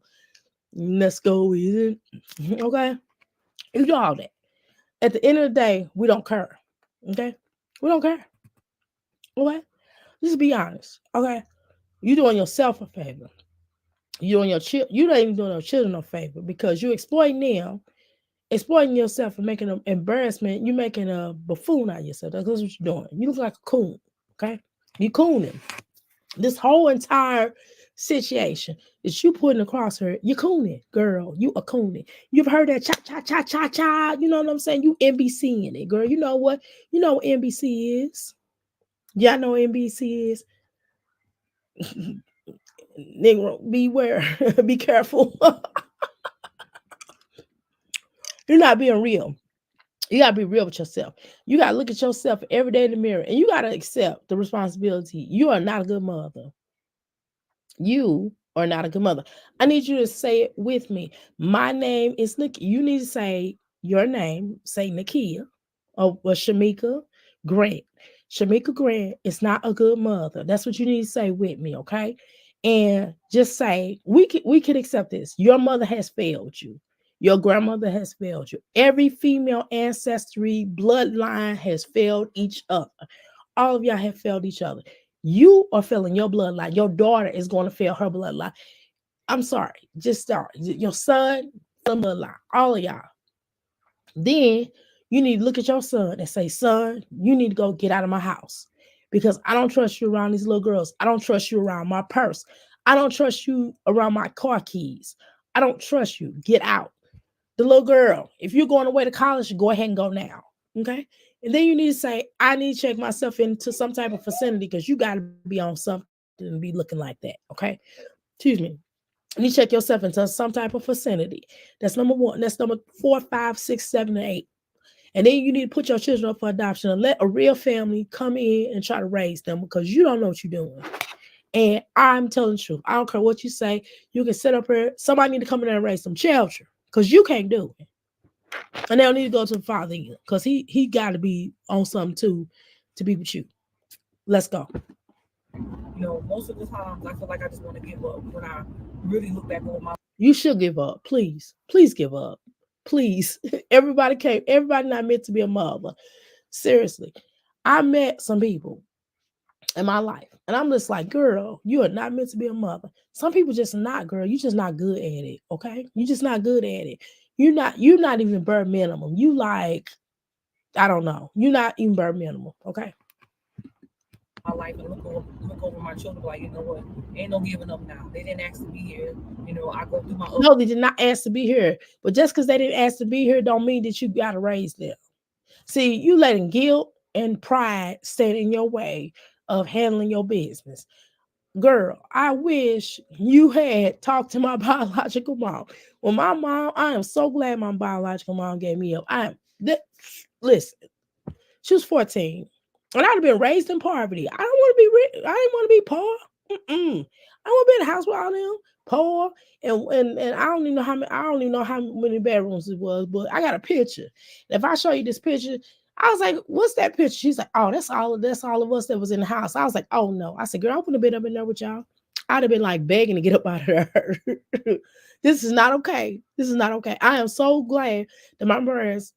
Let's go with it. Okay? You do all that. At the end of the day, we don't care. Okay? We don't care. Okay? Just be honest. Okay? You doing yourself a favor. You doing your you not even doing your children a favor because you exploiting them, exploiting yourself and making an embarrassment. You making a buffoon out of yourself. That's what you're doing. You look like a coon. Okay, you cooning. This whole entire situation that you putting across her, you cooning, girl. You a cooning. You've heard that cha cha cha cha cha. You know what I'm saying? You NBCing it, girl. You know what? You know what NBC is. Y'all know what NBC is. Negro, beware. Be careful. You're not being real. You gotta be real with yourself. You gotta look at yourself every day in the mirror, and you gotta accept the responsibility. You are not a good mother. You are not a good mother. I need you to say it with me. My name is Nika. You need to say your name. Say Nakia or Shamika Grant. Shamika Grant is not a good mother. That's what you need to say with me, okay? And just say we could accept this. Your mother has failed you. Your grandmother has failed you. Every female ancestry bloodline has failed each other. All of y'all have failed each other. You are failing your bloodline. Your daughter is going to fail her bloodline. I'm sorry. Just start. Your son, bloodline. All of y'all. Then you need to look at your son and say, son, you need to go get out of my house because I don't trust you around these little girls. I don't trust you around my purse. I don't trust you around my car keys. I don't trust you. Get out. The little girl, if you're going away to college, go ahead and go now. Okay. And then you need to say, I need to check myself into some type of vicinity because you got to be on something and be looking like that. Okay. Excuse me. You need to check yourself into some type of vicinity. That's number one. That's number 4, 5, 6, 7, and 8. And then you need to put your children up for adoption and let a real family come in and try to raise them because you don't know what you're doing. And I'm telling the truth. I don't care what you say. You can sit up here. Somebody need to come in there and raise some children because you can't do it. And they don't need to go to the father because he got to be on something too to be with you. Let's go. Most of the times I feel like I just want to give up when I really look back over my. You should give up. Please. Please give up. Please. Everybody not meant to be a mother. Seriously. I met some people in my life. And I'm just like, girl, you are not meant to be a mother. Some people just not, girl. You just not good at it. Okay. You just not good at it. You're not even bare minimum. You like, I don't know. You're not even bare minimum. Okay. My life and look over my children like, you know what, ain't no giving up now. They didn't ask to be here. I go through my No, they did not ask to be here. But just because they didn't ask to be here don't mean that you gotta raise them. See, you letting guilt and pride stand in your way of handling your business. Girl, I wish you had talked to my biological mom. Well, my mom, I am so glad my biological mom gave me up. Listen, she was 14. And I'd have been raised in poverty. I don't want to be rich. I didn't want to be poor. I want to be in a house with all them poor. And I don't even know how many bedrooms it was, but I got a picture. And if I show you this picture, I was like, what's that picture? She's like, oh, that's all of us that was in the house. I was like, oh no. I said, girl, I wouldn't have been up in there with y'all. I'd have been like begging to get up out of there. This is not okay. This is not okay. I am so glad that my parents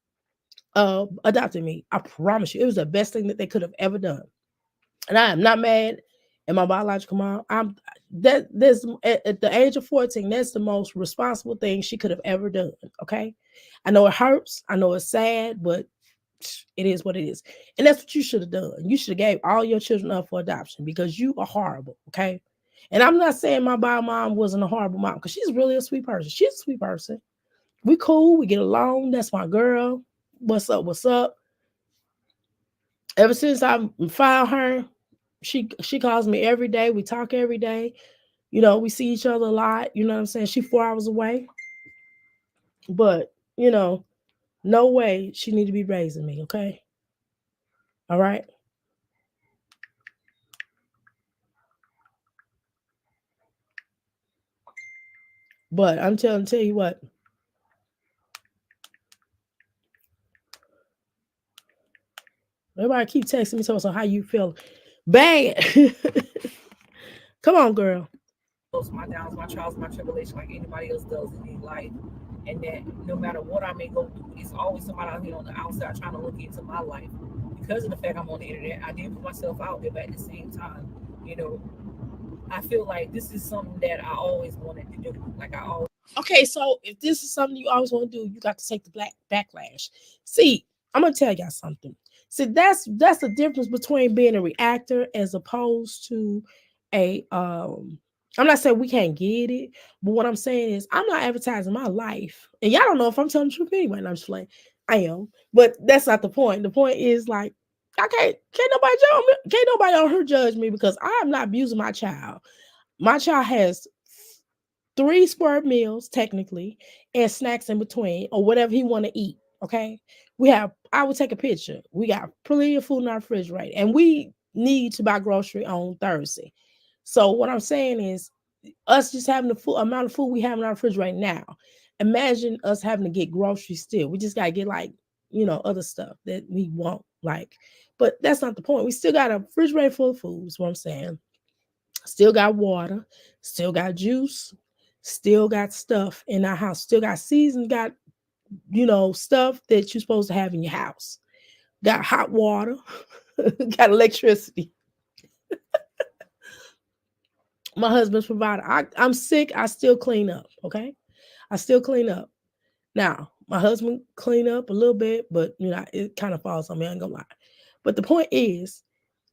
adopted me. I promise you, it was the best thing that they could have ever done. And I am not mad at my biological mom. At the age of 14, that's the most responsible thing she could have ever done. Okay. I know it hurts. I know it's sad, but it is what it is. And that's what you should have done. You should have gave all your children up for adoption because you are horrible. Okay. And I'm not saying my bio mom wasn't a horrible mom because she's really a sweet person. She's a sweet person. We cool. We get along. That's my girl. What's up? What's up? Ever since I found her, she calls me every day. We talk every day. We see each other a lot. You know what I'm saying? She 4 hours away. But, no way she need to be raising me, okay? All right. But I'm tell you what. Everybody keep texting me so how you feel. Bang it. Come on, girl. my downs, my trials, my tribulations, like anybody else does in their life. And that no matter what I may go through, it's always somebody out here on the outside trying to look into my life. Because of the fact I'm on the internet, I did put myself out there, but at the same time, you know, I feel like this is something that I always wanted to do. Like I always. Okay, so if this is something you always want to do, you got to take the black backlash. See, I'm gonna tell y'all something. See, that's the difference between being a reactor as opposed to a I'm not saying we can't get it, but what I'm saying is I'm not advertising my life. And y'all don't know if I'm telling the truth anyway. And I'm just playing. I am, but that's not the point. The point is like I can't nobody judge me. Can't nobody on her judge me because I am not abusing my child. My child has 3 square meals technically and snacks in between or whatever he want to eat. Okay. I would take a picture. We got plenty of food in our refrigerator and we need to buy grocery on Thursday. So what I'm saying is us just having the full amount of food we have in our refrigerator now. Imagine us having to get groceries still. We just got to get like, other stuff that we want. Like, but that's not the point. We still got a refrigerator full of food, is what I'm saying. Still got water, still got juice, still got stuff in our house, still got seasoned, got, stuff that you're supposed to have in your house. Got hot water, got electricity. My husband's provider. I'm sick. I still clean up. Okay. I still clean up. Now, my husband clean up a little bit, but it kind of falls on me. I ain't gonna lie. But the point is,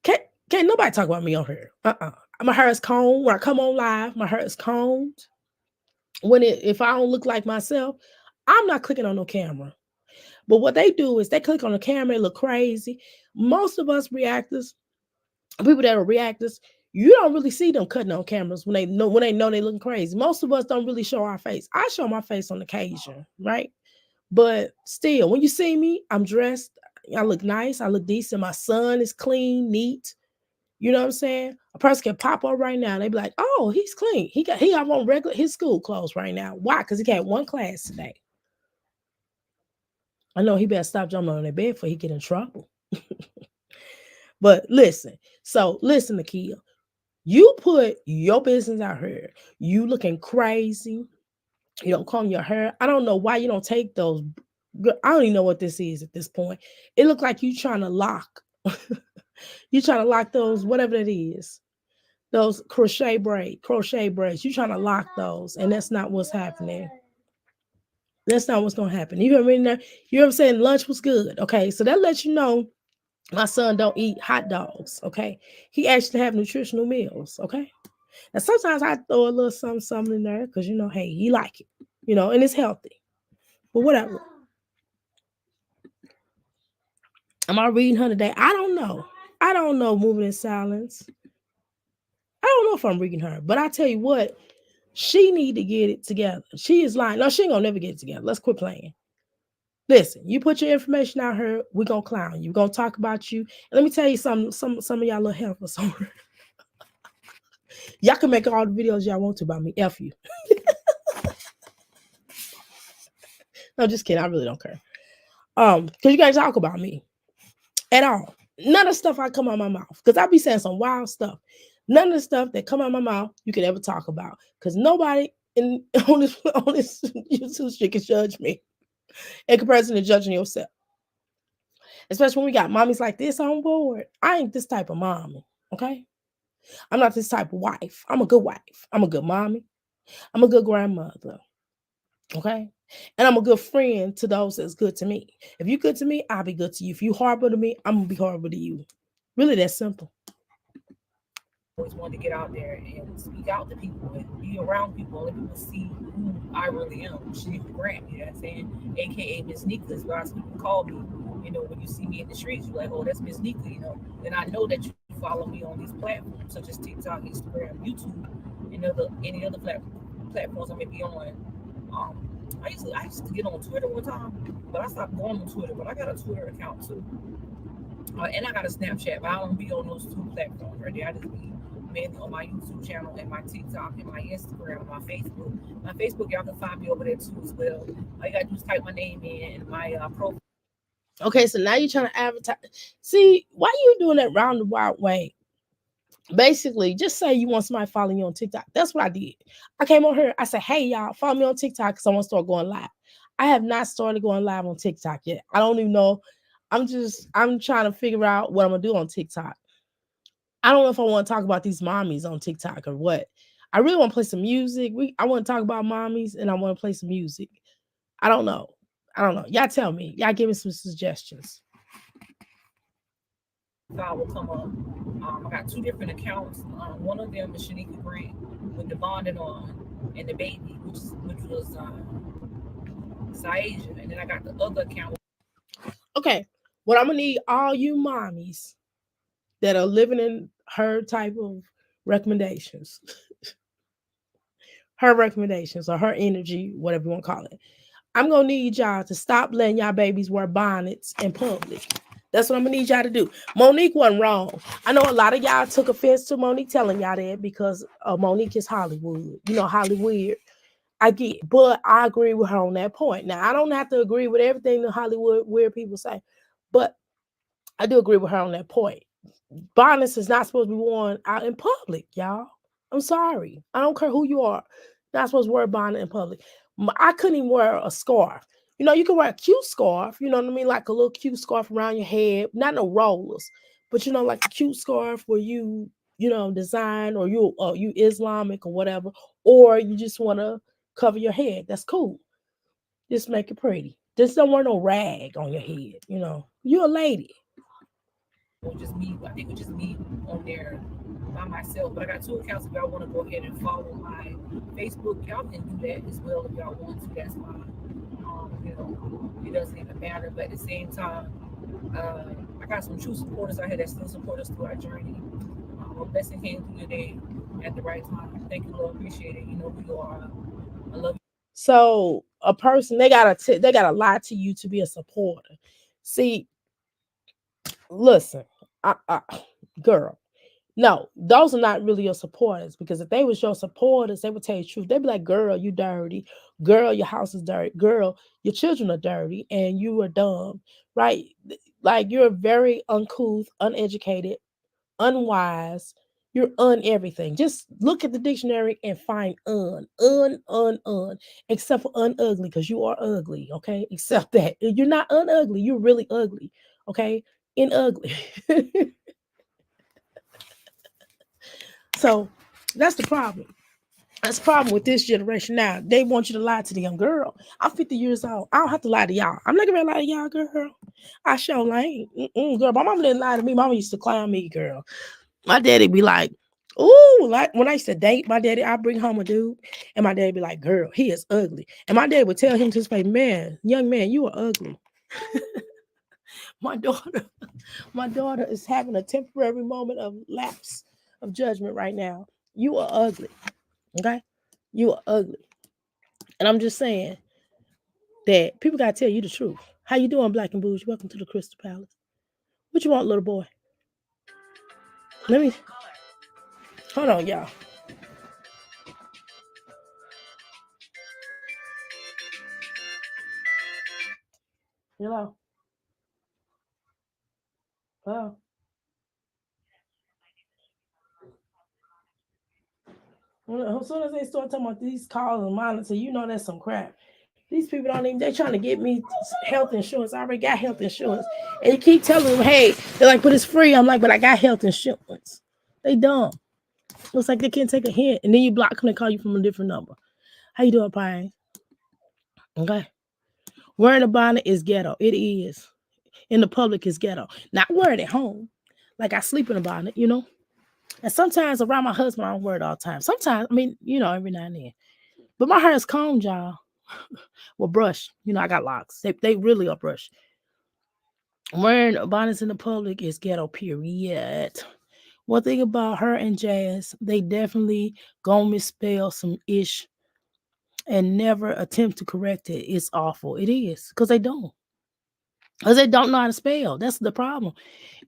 can't nobody talk about me on here. My hair is combed. When I come on live, my hair is combed. If I don't look like myself, I'm not clicking on no camera. But what they do is they click on the camera, it look crazy. Most of us reactors, people that are reactors, you don't really see them cutting on cameras when they know they looking crazy. Most of us don't really show our face. I show my face on occasion, right? But still, when you see me, I'm dressed. I look nice. I look decent. My son is clean, neat. You know what I'm saying? A person can pop up right now. They be like, "Oh, he's clean. He got on regular his school clothes right now. Why? Because he had one class today. I know he better stop jumping on their bed before he get in trouble." But listen, listen, Nakia, you put your business out here. You looking crazy. You don't comb your hair. I don't know why you don't take those. I don't even know what this is at this point. It looked like you trying to lock. You trying to lock those, whatever it is, those crochet braids. You trying to lock those, and that's not what's happening. That's not what's gonna happen. You hear me? There? You hear me saying lunch was good? Okay, so that lets you know my son don't eat hot dogs. Okay, he actually have nutritional meals. Okay, and sometimes I throw a little something in there because hey, he like it, and it's healthy. But whatever. Am I reading her today? I don't know. I don't know. Moving in silence. I don't know if I'm reading her, but I tell you what, she need to get it together. She is lying. No, she ain't gonna never get it together. Let's quit playing. Listen, you put your information out here, we're gonna clown you. We're gonna talk about you. And let me tell you something, some of y'all little helpers. Y'all can make all the videos y'all want to about me. F you. No, just kidding. I really don't care. Because you guys talk about me at all. None of the stuff I come out my mouth. Because I be saying some wild stuff. None of the stuff that come out my mouth you can ever talk about. Because nobody on this YouTube shit can judge me in comparison to judging yourself. Especially when we got mommies like this on board. I ain't this type of mommy. Okay? I'm not this type of wife. I'm a good wife. I'm a good mommy. I'm a good grandmother. Okay? And I'm a good friend to those that's good to me. If you're good to me, I'll be good to you. If you horrible to me, I'm going to be horrible to you. Really that simple. Always wanted to get out there and speak out to people and be around people and let people see who I really am. Shanika Grant, you know what I'm saying? AKA Miss Nika is what people call me. When you see me in the streets, you're like, oh, that's Miss Nika, And I know that you follow me on these platforms such as TikTok, Instagram, YouTube, and any other platforms I may be on. I used to get on Twitter one time, but I stopped going on Twitter. But I got a Twitter account too. And I got a Snapchat, but I don't be on those two platforms right there. I just be mainly on my YouTube channel and my TikTok and my Instagram and my Facebook. My Facebook, y'all can find me over there too as well. All you gotta do is type my name in and my profile. Okay, so now you're trying to advertise. See, why are you doing that roundabout way? Basically, just say you want somebody following you on TikTok. That's what I did. I came on here. I said, hey, y'all, follow me on TikTok because I want to start going live. I have not started going live on TikTok yet. I don't even know. I'm trying to figure out what I'm going to do on TikTok. I don't know if I want to talk about these mommies on TikTok or what. I really want to play some music. I want to talk about mommies and I want to play some music. I don't know. Y'all tell me. Y'all give me some suggestions. Will come up. I got two different accounts. One of them is Shanika Grant with the bonding on and the baby, which was Saeja, and then I got the other account. Okay, what I'm gonna need all you mommies that are living in her type of recommendations, her recommendations or her energy, whatever you want to call it. I'm gonna need y'all to stop letting y'all babies wear bonnets in public. That's what I'm gonna need y'all to do. Monique wasn't wrong. I know a lot of y'all took offense to Monique telling y'all that because Monique is Hollywood. Hollywood. I get, but I agree with her on that point. Now, I don't have to agree with everything the Hollywood weird people say, but I do agree with her on that point. Bonnets is not supposed to be worn out in public, y'all. I'm sorry. I don't care who you are. You're not supposed to wear a bonnet in public. I couldn't even wear a scarf. You can wear a cute scarf, you know what I mean? Like a little cute scarf around your head, not no rollers, but like a cute scarf where design or you Islamic or whatever, or you just want to cover your head. That's cool. Just make it pretty. Just don't wear no rag on your head. You're a lady. Just me. I think it's just me on there by myself. But I got two accounts. If y'all want to go ahead and follow my Facebook, y'all can do that as well if y'all want to. That's fine. It doesn't even matter. But at the same time, I got some true supporters out here that still support us through our journey. A blessing came through today at the right time. Thank you, Lord. Appreciate it. You know who you are. I love you. So a person they gotta lie to you to be a supporter. See, listen, girl, No, those are not really your supporters because if they was your supporters, they would tell you the truth. They'd be like, girl, you dirty. Girl, your house is dirty. Girl, your children are dirty and you are dumb. Right? Like you're very uncouth, uneducated, unwise. You're everything. Just look at the dictionary and find except for unugly because you are ugly. Okay, except that you're not unugly. You're really ugly. Okay, in ugly. So that's the problem. That's the problem with this generation now. They want you to lie to the young girl. I'm 50 years old. I don't have to lie to y'all. I'm not gonna lie to y'all, girl. I sure ain't. Girl, my mama didn't lie to me. Mama used to clown me, girl. My daddy be like, ooh, like when I used to date my daddy, I bring home a dude, and my daddy be like, girl, he is ugly. And my dad would tell him to his face, man, young man, you are ugly. My daughter, my daughter is having a temporary moment of lapse of judgment right now. You are ugly. Okay? You are ugly. And I'm just saying that people gotta tell you the truth. How you doing, Black and Bougie? Welcome to the Crystal Palace. What you want, little boy? Let me hold on, y'all. Hello. Hello. As soon as they start talking about these calls and monitor, you know that's some crap. These people don't even, they're trying to get me health insurance. I already got health insurance. And you keep telling them, hey, they're like, but it's free. I'm like, but I got health insurance. They dumb. Looks like they can't take a hint. And then you block them and call you from a different number. How you doing, Pine? Okay. Wearing a bonnet is ghetto. It is. In the public is ghetto. Not wearing it home. Like I sleep in a bonnet, you know? And sometimes around my husband, I don't wear it all the time. Sometimes, I mean, every now and then. But my hair is combed, y'all. Well, brushed. I got locks. They really are brushed. Wearing bonnets in the public is ghetto, period. One thing about her and Jazz, they definitely gonna misspell some ish and never attempt to correct it. It's awful. It is. Because they don't. Because they don't know how to spell. That's the problem.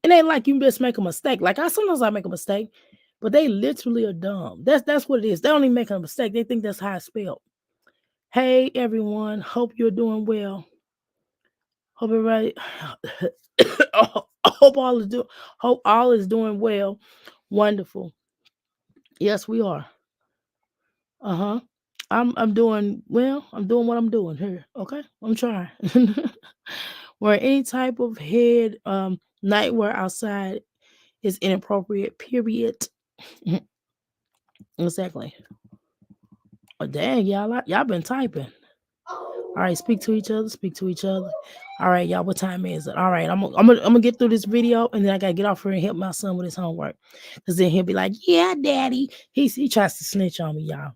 It ain't like you just make a mistake. Like sometimes I make a mistake, but they literally are dumb. That's what it is. They don't even make a mistake. They think that's how it's spelled. Hey everyone, hope you're doing well. Hope everybody hope all is doing well. Wonderful. Yes, we are. Uh-huh. I'm doing well. I'm doing what I'm doing here. Okay? I'm trying. Wear any type of head nightwear outside is inappropriate, period. Exactly. Oh, dang, y'all been typing. All right, speak to each other. Speak to each other. All right, y'all. What time is it? All right, I'm gonna get through this video, and then I gotta get off here and help my son with his homework. Cause then he'll be like, "Yeah, daddy." He tries to snitch on me, y'all.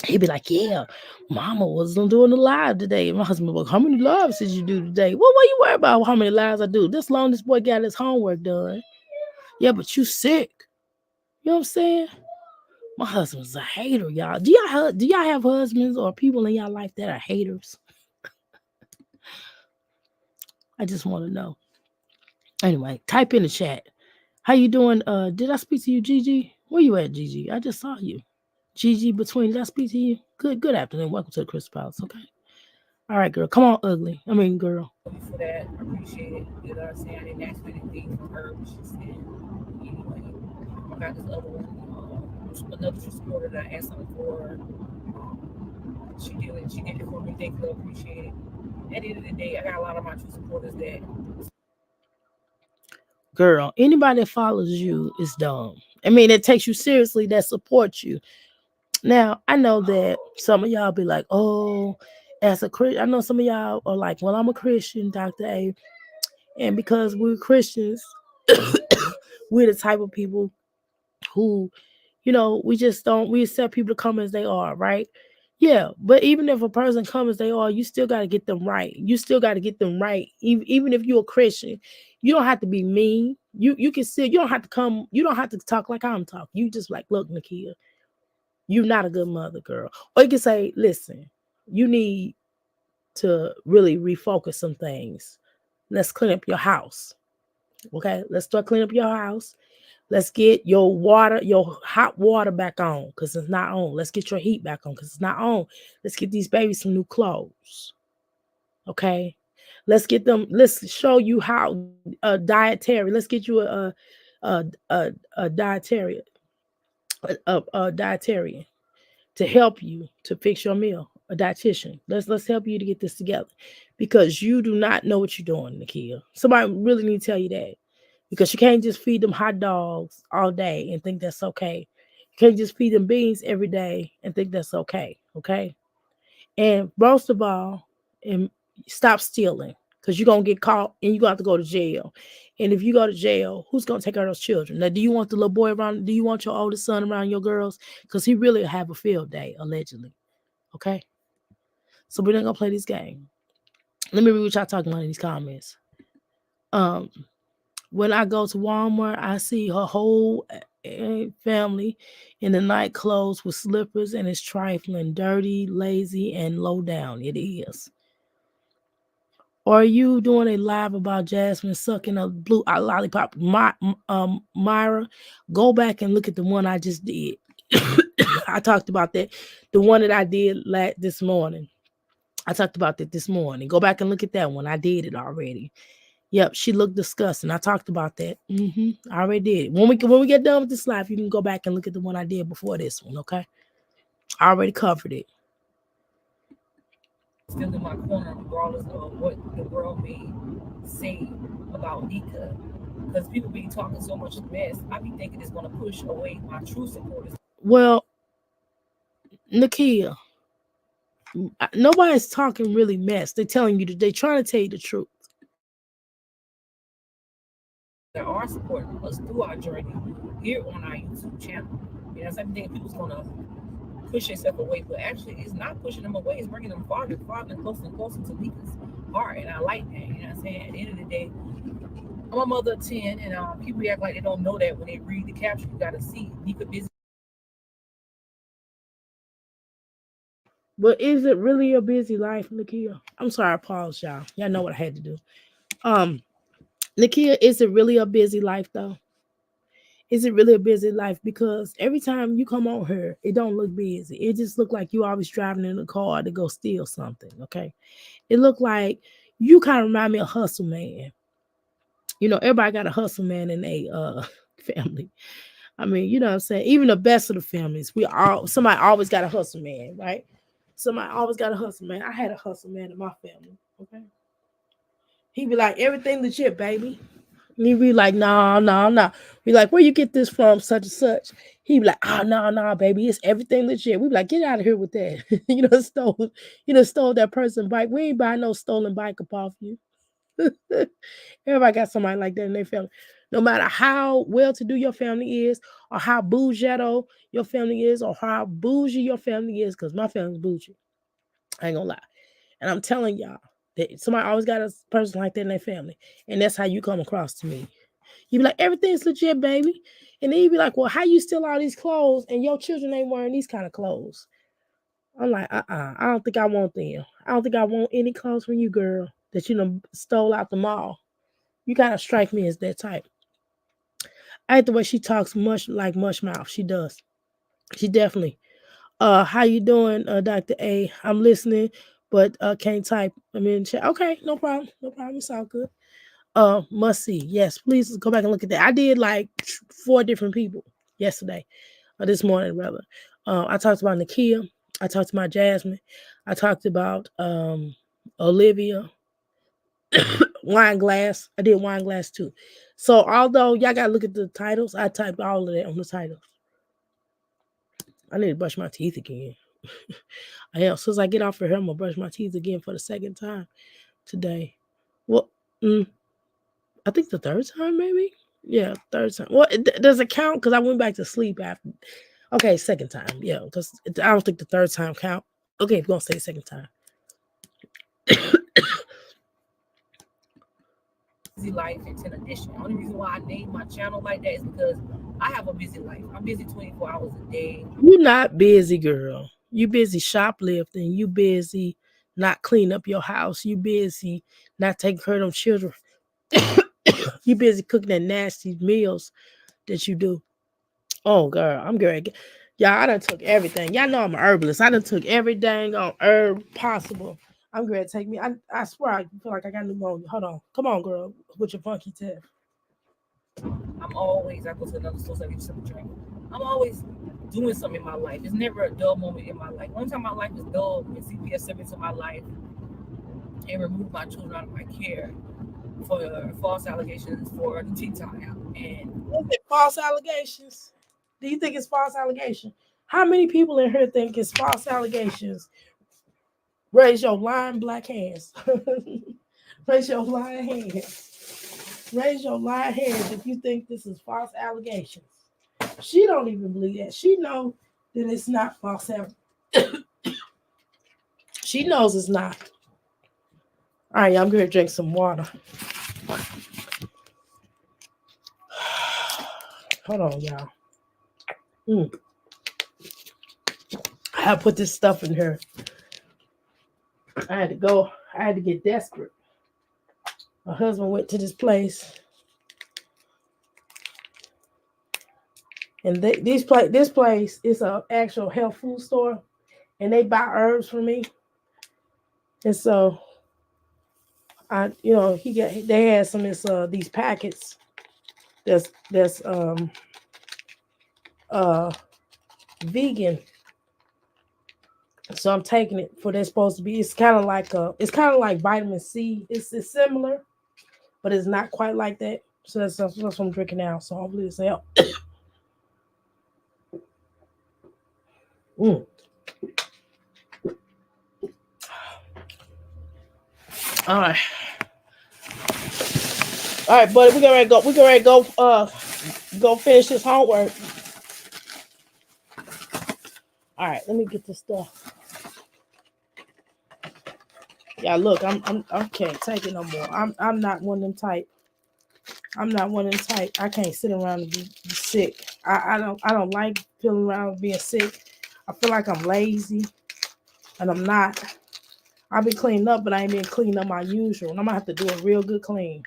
He'd be like, "Yeah, mama wasn't doing the live today." And my husband was like, "How many lives did you do today?" Well, what you worry about how many lives I do? This long this boy got his homework done. Yeah, but you sick. You know what I'm saying? My husband's a hater, y'all. Do y'all have husbands or people in your life that are haters? I just want to know. Anyway, type in the chat. How you doing? Did I speak to you, Gigi? Where you at, Gigi? I just saw you. Gigi between, did I speak to you? Good afternoon. Welcome to the Crystal Palace. Okay. All right, girl. Come on, ugly. I mean, girl. For that. I appreciate it. You know what I'm saying? I didn't ask for anything from her. She said, anyway, I got this other one, another supporter that I asked something for. She did it for me. Thank you. I appreciate it. At the end of the day, I got a lot of my true supporters that. Girl, anybody that follows you is dumb. I mean, it takes you seriously, that supports you. Now, I know that some of y'all be like, oh, as a Christian, I know some of y'all are like, well, I'm a Christian, Dr. A. And because we're Christians, we're the type of people who, we just don't, we accept people to come as they are, right? Yeah, but even if a person comes as they are, you still got to get them right. You still got to get them right. Even if you're a Christian, you don't have to be mean. You can still, you don't have to come, you don't have to talk like I'm talking. You just like, look, Nakia, you're not a good mother, girl. Or you can say, listen, you need to really refocus some things. Let's clean up your house. Okay, let's start cleaning up your house. Let's get your water, your hot water back on because it's not on. Let's get your heat back on because it's not on. Let's get these babies some new clothes. Okay. Let's get them. Let's show you how dietary. Let's get you a dietary, a dietarian to help you to fix your meal. A dietitian. Let's help you to get this together because you do not know what you're doing, Nikia. Somebody really need to tell you that because you can't just feed them hot dogs all day and think that's okay. You can't just feed them beans every day and think that's okay. Okay. And most of all, and stop stealing because you're gonna get caught and you're gonna have to go to jail. And if you go to jail, who's gonna take care of those children? Now, do you want the little boy around? Do you want your oldest son around your girls? Because he really have a field day, allegedly. Okay. So we're not gonna play this game. Let me read what y'all talking about in these comments. Um, when I go to Walmart, I see her whole family in the night clothes with slippers, and it's trifling, dirty, lazy, and low down. It is. Or are you doing a live about Jasmine sucking a blue lollipop? Myra, go back and look at the one I just did. I talked about that. The one that I did this morning. I talked about that this morning. Go back and look at that one. I did it already. Yep, she looked disgusting. I talked about that. I already did it. When we get done with this live, you can go back and look at the one I did before this one, okay? I already covered it. Still in my corner, regardless of what the world may say about Nika. Because people be talking so much mess, I be thinking it's going to push away my true supporters. Well, Nakia, nobody's talking really mess. They're telling you, they're trying to tell you the truth. That are supporting us through our journey here on our YouTube channel. You know, some think people's going to push themselves away, but actually it's not pushing them away, it's bringing them farther and closer to Nika's heart. And I like that. You know what I'm saying? At the end of the day, I'm a mother of 10, and people act like they don't know that when they read the caption. You got to see Nika busy. But is it really a busy life, Nakia? I'm sorry, I paused, y'all. Y'all know what I had to do. Nakia, is it really a busy life though? Is it really a busy life? Because every time you come on here, it don't look busy. It just look like you always driving in a car to go steal something. Okay. It look like you kind of remind me of Hustle Man. You know, everybody got a hustle man in a family. I mean, you know what I'm saying? Even the best of the families, somebody always got a hustle man, right? Somebody always got a hustle man. I had a hustle man in my family. Okay. He'd be like, everything legit, baby. And he'd be like, no, no, no. Be like, where you get this from, such and such? He'd be like, oh, no, no, baby, it's everything legit. We'd be like, get out of here with that. stole that person's bike. We ain't buy no stolen bike up off you. Everybody got somebody like that in their family. No matter how well-to-do your family is, or how bougetto your family is, or how bougie your family is, because my family's bougie. I ain't gonna lie. And I'm telling y'all that somebody always got a person like that in their family. And that's how you come across to me. You be like, everything's legit, baby. And then you be like, well, how you steal all these clothes and your children ain't wearing these kind of clothes? I'm like, I don't think I want them. I don't think I want any clothes from you, girl, that you done stole out the mall. You kind of strike me as that type. I hate the way she talks much like mush mouth. She does. She definitely. How you doing, Dr. A? I'm listening, but can't type. I mean, okay, no problem. No problem. It's all good. Must see. Yes, please go back and look at that. I did like 4 different people yesterday, or this morning rather. I talked about Nakia. I talked about Jasmine. I talked about Olivia. Wine glass. I did wine glass too. So although y'all gotta look at the titles, I typed all of that on the titles. I need to brush my teeth again. I am. As soon as I get off of here, I'm gonna brush my teeth again for the second time today. Well, I think the third time, maybe. Yeah, third time. Well, does it count? Because I went back to sleep after. Okay, second time. Yeah, because I don't think the third time count. Okay, we're gonna say second time. Busy life and tenadditions. The only reason why I named my channel like that is because I have a busy life. I'm busy 24 hours a day. You're not busy, girl. You busy shoplifting. You busy not cleaning up your house. You busy not taking care of them children. You busy cooking that nasty meals that you do? Oh, girl, I'm good. Y'all, I done took everything. Y'all know I'm an herbalist. I done took everything on herb possible. I'm going to take me. I swear I feel like I got pneumonia. Hold on. Come on, girl, with your funky tip. I go to another store, so I get some drink. I'm always doing something in my life. There's never a dull moment in my life. One time my life was dull when CPS stepped into my life and removed my children out of my care for false allegations for the tea time. And Is it false allegations? Do you think it's false allegation? How many people in here think it's false allegations? Raise your lying black hands. Raise your lying hands. Raise your lying hands if you think this is false allegations. She don't even believe that. She know that it's not false. She knows it's not. All right, I'm gonna drink some water. Hold on, y'all. I had to put this stuff in here. I had to go. I had to get desperate. My husband went to this place, and this place is an actual health food store, and they buy herbs from me. And so, they had some these packets that's vegan. So I'm taking it for they're supposed to be. It's kind of like vitamin C. It's similar, but it's not quite like that. So that's what I'm drinking now. So hopefully it's help. Mm. All right, buddy. We gonna go. We gonna go. Go finish this homework. All right, let me get this stuff. Yeah, look, I can't take it no more. I'm not one of them type. I'm not one of them type. I can't sit around and be sick. I don't like feeling around being sick. I feel like I'm lazy, and I'm not. I've been cleaning up, but I ain't been cleaning up my usual. And I'm gonna have to do a real good clean.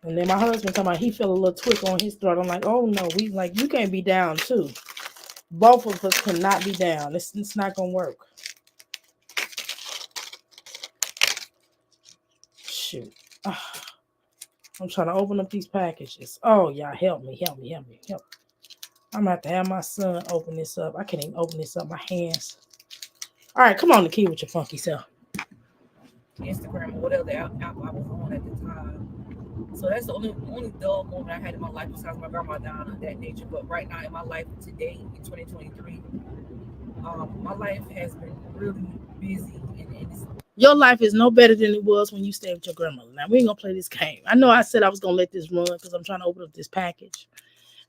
And then my husband talking about he feel a little twickle on his throat. I'm like, oh no, you can't be down too. Both of us cannot be down. It's not gonna work. Shoot. I'm trying to open up these packages. Oh, y'all, help me. I'm gonna have to have my son open this up. I can't even open this up. My hands. All right, come on, Nika, with your funky self. Instagram or whatever app I was on at the time. So that's the only dull moment I had in my life besides my grandma dying of that nature. But right now in my life today, in 2023, my life has been really busy and your life is no better than it was when you stayed with your grandmother. Now we ain't gonna play this game. I know I said I was gonna let this run because I'm trying to open up this package.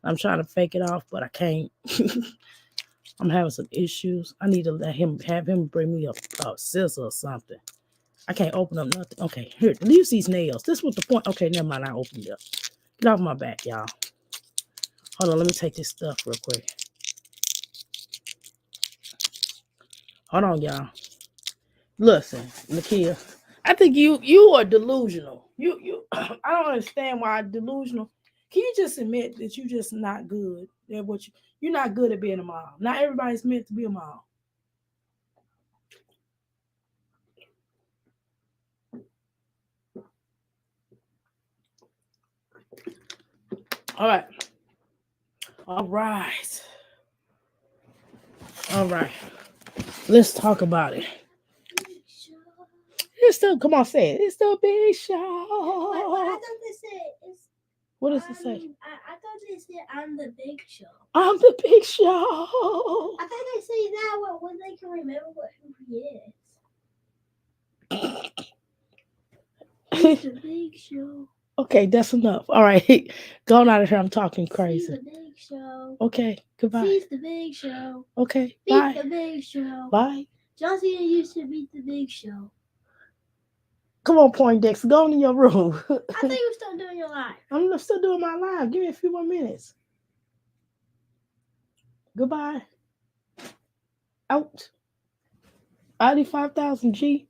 I'm trying to fake it off, but I can't. I'm having some issues. I need to have him bring me a scissor or something. I can't open up nothing. Okay, here, leave these nails. This was the point. Okay, never mind. I opened it up. Get off my back, y'all. Hold on, let me take this stuff real quick. Hold on, y'all. Listen, Nakia, I think you are delusional. You I don't understand why delusional. Can you just admit that you just not good at what you're not good at being a mom? Not everybody's meant to be a mom. All right. All right. All right. Let's talk about it. It's still, come on, say it. It's the big show. I thought they said it's. What does it say? I thought they said I'm the big show. I'm the big show. I thought they say that when they can remember who he is. He's the big show. Okay, that's enough. All right. Going out of here. I'm talking crazy. He's the big show. Okay, goodbye. He's the big show. Okay, Beat bye. the big show. Bye. John Cena used to beat the big show. Come on, Poindexter. Go in your room. I thought you were still doing your live. I'm still doing my live. Give me a few more minutes. Goodbye. Out. ID 5000 G.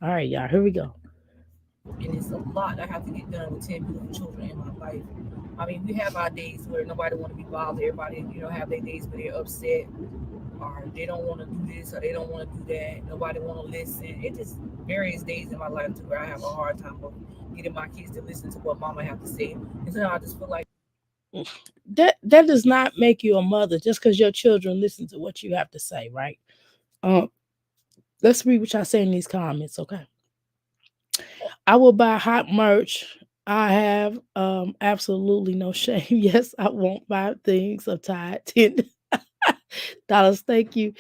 All right, y'all. Here we go. and it's a lot I have to get done with 10 beautiful children in my life. I mean, we have our days where nobody want to be bothered. Everybody, have their days where they're upset or they don't want to do this or they don't want to do that. Nobody want to listen. It just various days in my life to where I have a hard time of getting my kids to listen to what mama have to say. And so I just feel like That does not make you a mother just because your children listen to what you have to say, right? Um, let's read what y'all say in these comments, okay? I will buy hot merch. I have absolutely no shame. Yes, I won't buy things of Tide $10. Thank you.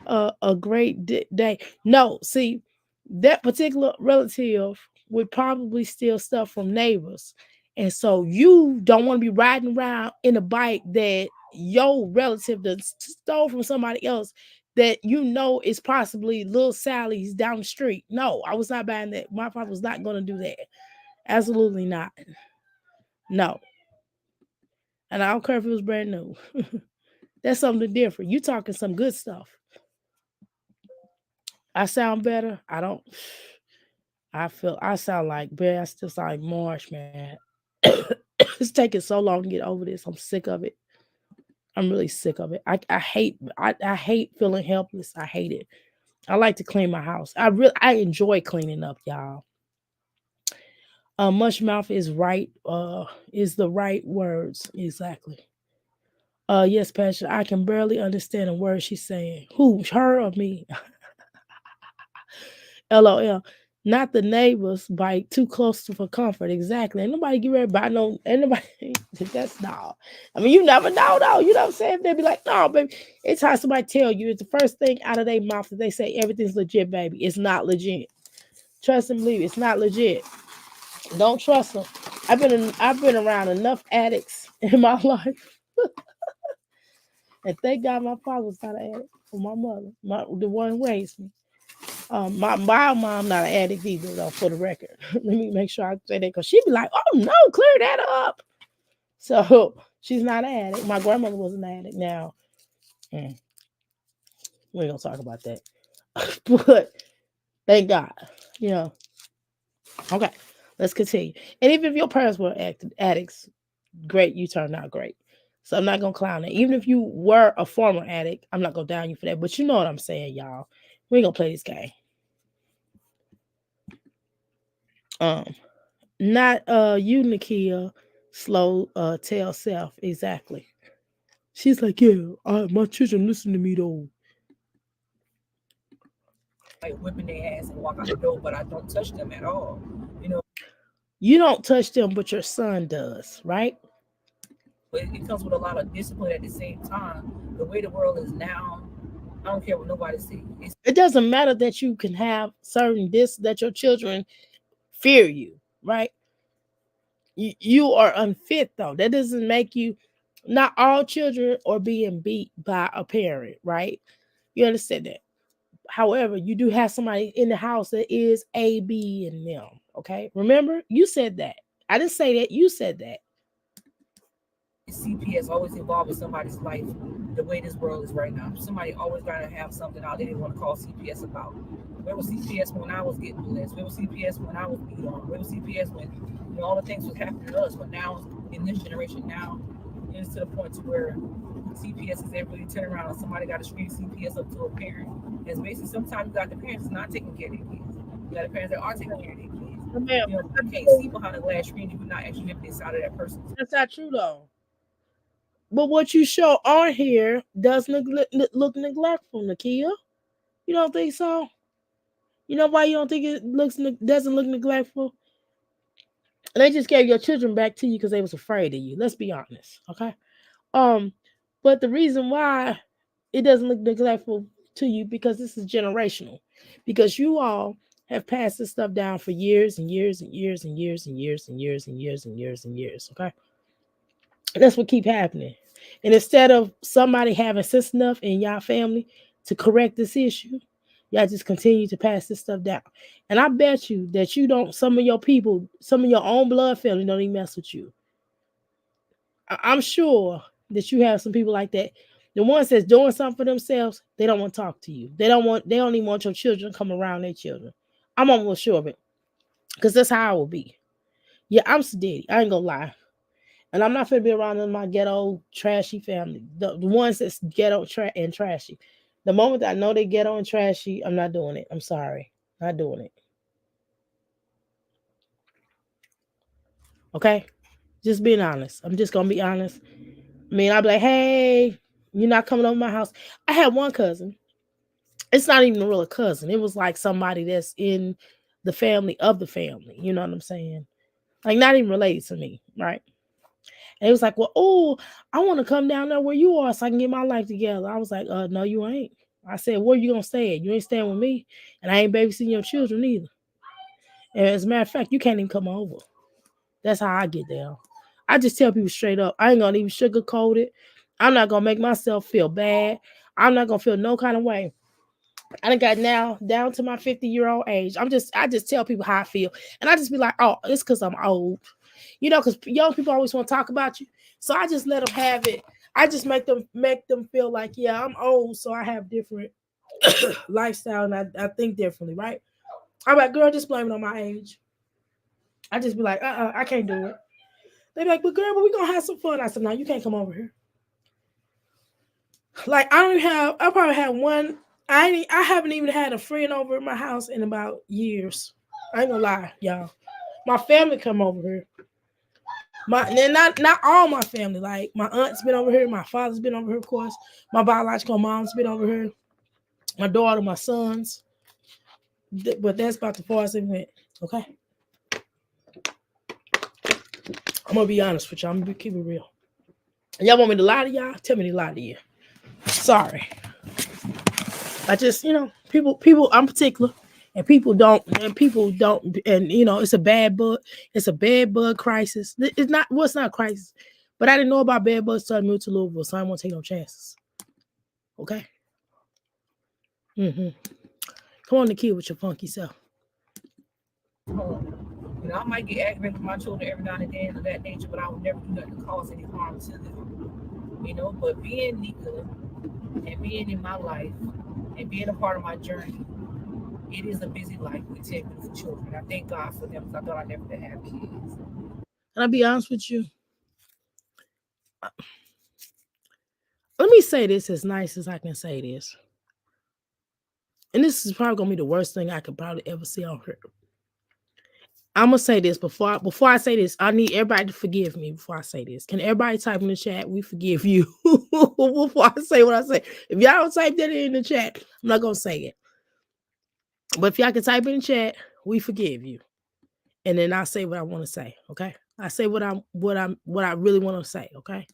A great day. No, see, that particular relative would probably steal stuff from neighbors. And so you don't want to be riding around in a bike that your relative that stole from somebody else that you know is possibly little Sally's down the street. No, I was not buying that. My father was not going to do that. Absolutely not. No. And I don't care if it was brand new. That's something different. You talking some good stuff. I sound better. I don't. I sound like bear. I still sound like Marsh, man. It's taking so long to get over this. I'm sick of it. I'm really sick of it. I hate feeling helpless. I hate it. I like to clean my house. I enjoy cleaning up, y'all. Mush mouth is right. Is the right words exactly. Yes, Pastor. I can barely understand a word she's saying. Who? Her or me? LOL. Not the neighbors bike too close to for comfort. Exactly. Ain't nobody get ready to buy no. Ain't nobody. That's no. I mean, you never know though. You know what I'm saying? They be like, no, baby. It's how somebody tell you. It's the first thing out of their mouth that they say everything's legit, baby. It's not legit. Trust and believe. It's not legit. Don't trust them. I've been around enough addicts in my life, and thank God my father was not an addict. Or my mother, the one who raised me. My mom not an addict either, though. For the record, let me make sure I say that because she'd be like, "Oh no, clear that up." So she's not an addict. My grandmother was an addict. Now we ain't gonna talk about that, but thank God, you know. Okay, let's continue. And even if your parents were addicts, great, you turned out great. So I'm not gonna clown it. Even if you were a former addict, I'm not gonna down you for that. But you know what I'm saying, y'all. We ain't gonna play this game. Um, Not you, Nikia, slow tell self. Exactly. She's like, yeah, my children listen to me though. whipping their ass and walk out the door, but I don't touch them at all. You know, You don't touch them, but your son does, right? but it comes with a lot of discipline at the same time. The way the world is now, I don't care what nobody says. It's It doesn't matter that you can have certain that your children fear you, right? You are unfit though. That doesn't make you. Not all children are being beat by a parent, right? You understand that? However, you do have somebody in the house that is A, B, and them. Okay, remember you said that. I didn't say that. You said that. CPS always involved with somebody's life. The way this world is right now, somebody always got to have something out they didn't want to call CPS about. Where was CPS when I was getting blessed? Where was CPS when I was beat on? Where was CPS when all the things was happening to us? But now, in this generation, now it's to the point to where CPS is everybody turn around and somebody got to scream CPS up to a parent. And it's basically sometimes you got the parents not taking care of their kids. You got the parents that are taking care of their kids. You can't see behind a glass screen if you're not actually living inside of that person. That's not true though. But what you show on here does look neglectful, Nakia. You don't think so? You know why you don't think it doesn't look neglectful? They just gave your children back to you because they was afraid of you. Let's be honest, okay? Um, but the reason why it doesn't look neglectful to you because this is generational, because you all have passed this stuff down for years and years and years and years and years and years and years and years and years. Okay, and that's what keep happening. And instead of somebody having sense enough in y'all family to correct this issue, y'all just continue to pass this stuff down. And I bet you that you don't. Some of your people, some of your own blood family, don't even mess with you. I'm sure that you have some people like that. The ones that's doing something for themselves, they don't want to talk to you. They don't even want your children to come around their children. I'm almost sure of it. Because that's how I will be. Yeah, I'm steady. I ain't gonna lie. And I'm not gonna be around in my ghetto trashy family. The ones that's ghetto and trashy. The moment that I know they ghetto and trashy, I'm not doing it. I'm sorry. Not doing it. Okay? Just being honest. I'm just gonna be honest. I mean, I'll be like, hey, you're not coming over my house. I had one cousin. It's not even a real cousin. It was like somebody that's in the family of the family. You know what I'm saying? Like not even related to me, right? And it was like, well, oh, I want to come down there where you are so I can get my life together. I was like, no, you ain't. I said, where you gonna stay at? You ain't staying with me, and I ain't babysitting your children either. And as a matter of fact, you can't even come over. That's how I get down. I just tell people straight up. I ain't gonna even sugarcoat it. I'm not gonna make myself feel bad. I'm not gonna feel no kind of way. I done got now down to my 50-year-old age. I just tell people how I feel. And I just be like, oh, it's because I'm old. You know, because young people always want to talk about you. So I just let them have it. I just make them feel like, yeah, I'm old, so I have different lifestyle and I think differently, right? I'm like, girl, just blame it on my age. I just be like, I can't do it. They be like, but girl, but we gonna have some fun. I said, no, you can't come over here. Like I probably have one. I haven't even had a friend over at my house in about years. I ain't gonna lie, y'all. My family come over here. Not all my family. Like my aunt's been over here, my father's been over here, of course. My biological mom's been over here. My daughter, my sons. But that's about the farthest it went. Okay. I'm gonna be honest with y'all. I'm gonna keep it real. Y'all want me to lie to y'all? Tell me to lie to you. Sorry. I just, people, I'm particular. And people don't, and it's a bad bug. It's a bed bug crisis. It's not, well, it's not a crisis. But I didn't know about bed bugs until I moved to Louisville, so I didn't want to take no chances. Okay? Mm-hmm. Come on, Nika, with your funky self. I might get aggravated with my children every now and then of that nature, but I would never do nothing to cause any harm to them. But being Nika and being in my life and being a part of my journey, it is a busy life with 10 beautiful children. I thank God for them because I thought I never would have kids. Can I be honest with you? Let me say this as nice as I can say this. And this is probably going to be the worst thing I could probably ever see on her. I'm gonna say this before I say this. I need everybody to forgive me before I say this. Can everybody type in the chat? We forgive you before I say what I say. If y'all don't type that in the chat, I'm not gonna say it. But if y'all can type in the chat, we forgive you, and then I'll say what I want to say. Okay, I say what I really want to say. Okay.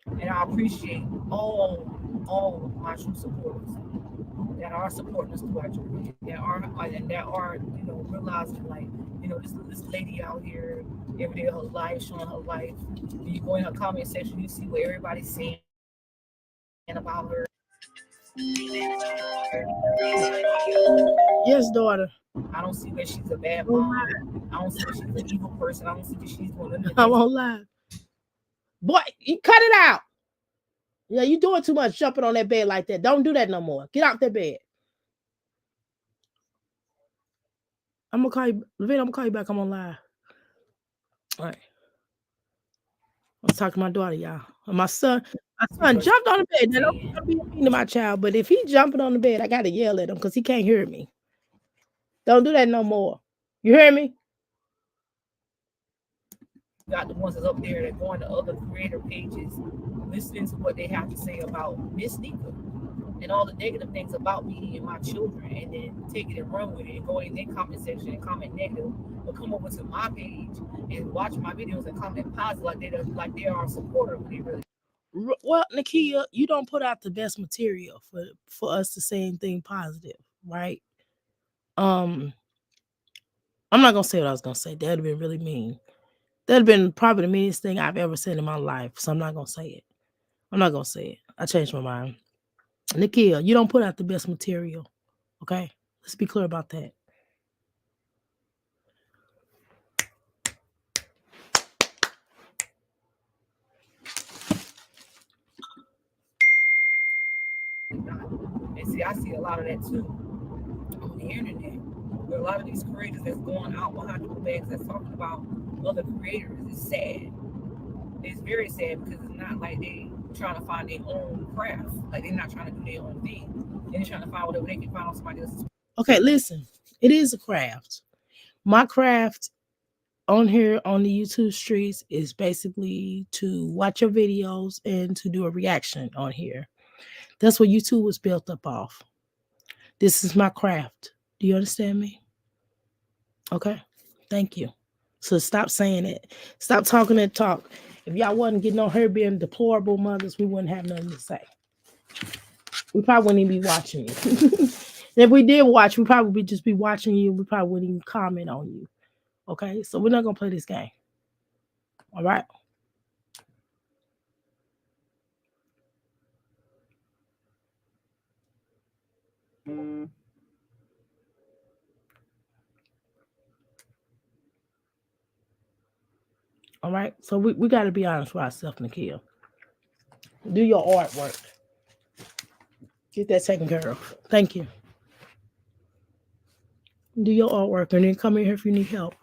And I appreciate all my true supporters that are supporting us through our journey, that are realizing like this lady out here every day of her life, showing her life. When you go in her comment section, you see what everybody's saying about her. Yes, daughter. I don't see that she's a bad mom. I don't see that she's an evil person. I don't see that she's doing anything. I won't lie. Boy, you cut it out. Yeah, you doing too much jumping on that bed like that. Don't do that no more. Get out that bed. I'm gonna call you, Levine. I'm gonna call you back. I'm on live. All right. I was talking to my daughter, y'all. And my son jumped on the bed. Now, don't be mean to my child, but if he jumping on the bed, I gotta yell at him because he can't hear me. Don't do that no more. You hear me? Got the ones that's up there that go into other creator pages, listening to what they have to say about Miss Nika and all the negative things about me and my children, and then take it and run with it and go in their comment section and comment negative, but come over to my page and watch my videos and comment positive like they are a supporter when they really. Well, Nakia, you don't put out the best material for us to say anything positive, right? I'm not gonna say what I was gonna say. That'd have been really mean. That'd have been probably the meanest thing I've ever said in my life. So I'm not gonna say it. I changed my mind. Nakia, you don't put out the best material. Okay? Let's be clear about that. And see, I see a lot of that too. internet. Where a lot of these creators that's going out behind the bags that's talking about other creators is sad. It's very sad because it's not like they trying to find their own craft. Like they're not trying to do their own thing. They're trying to find whatever they can find on somebody else's. Okay, listen. It is a craft. My craft on here on the YouTube streets is basically to watch your videos and to do a reaction on here. That's what YouTube was built up off. This is my craft. Do you understand me? Okay. Thank you. So stop saying it. Stop talking that talk. If y'all wasn't getting on her being deplorable mothers, we wouldn't have nothing to say. We probably wouldn't even be watching you. If we did watch, we probably would just be watching you. We probably wouldn't even comment on you. Okay, so we're not gonna play this game. All right. All right. So we got to be honest with ourselves, Nikia. Do your artwork. Get that taken care of. Thank you. Do your artwork and then come in here if you need help.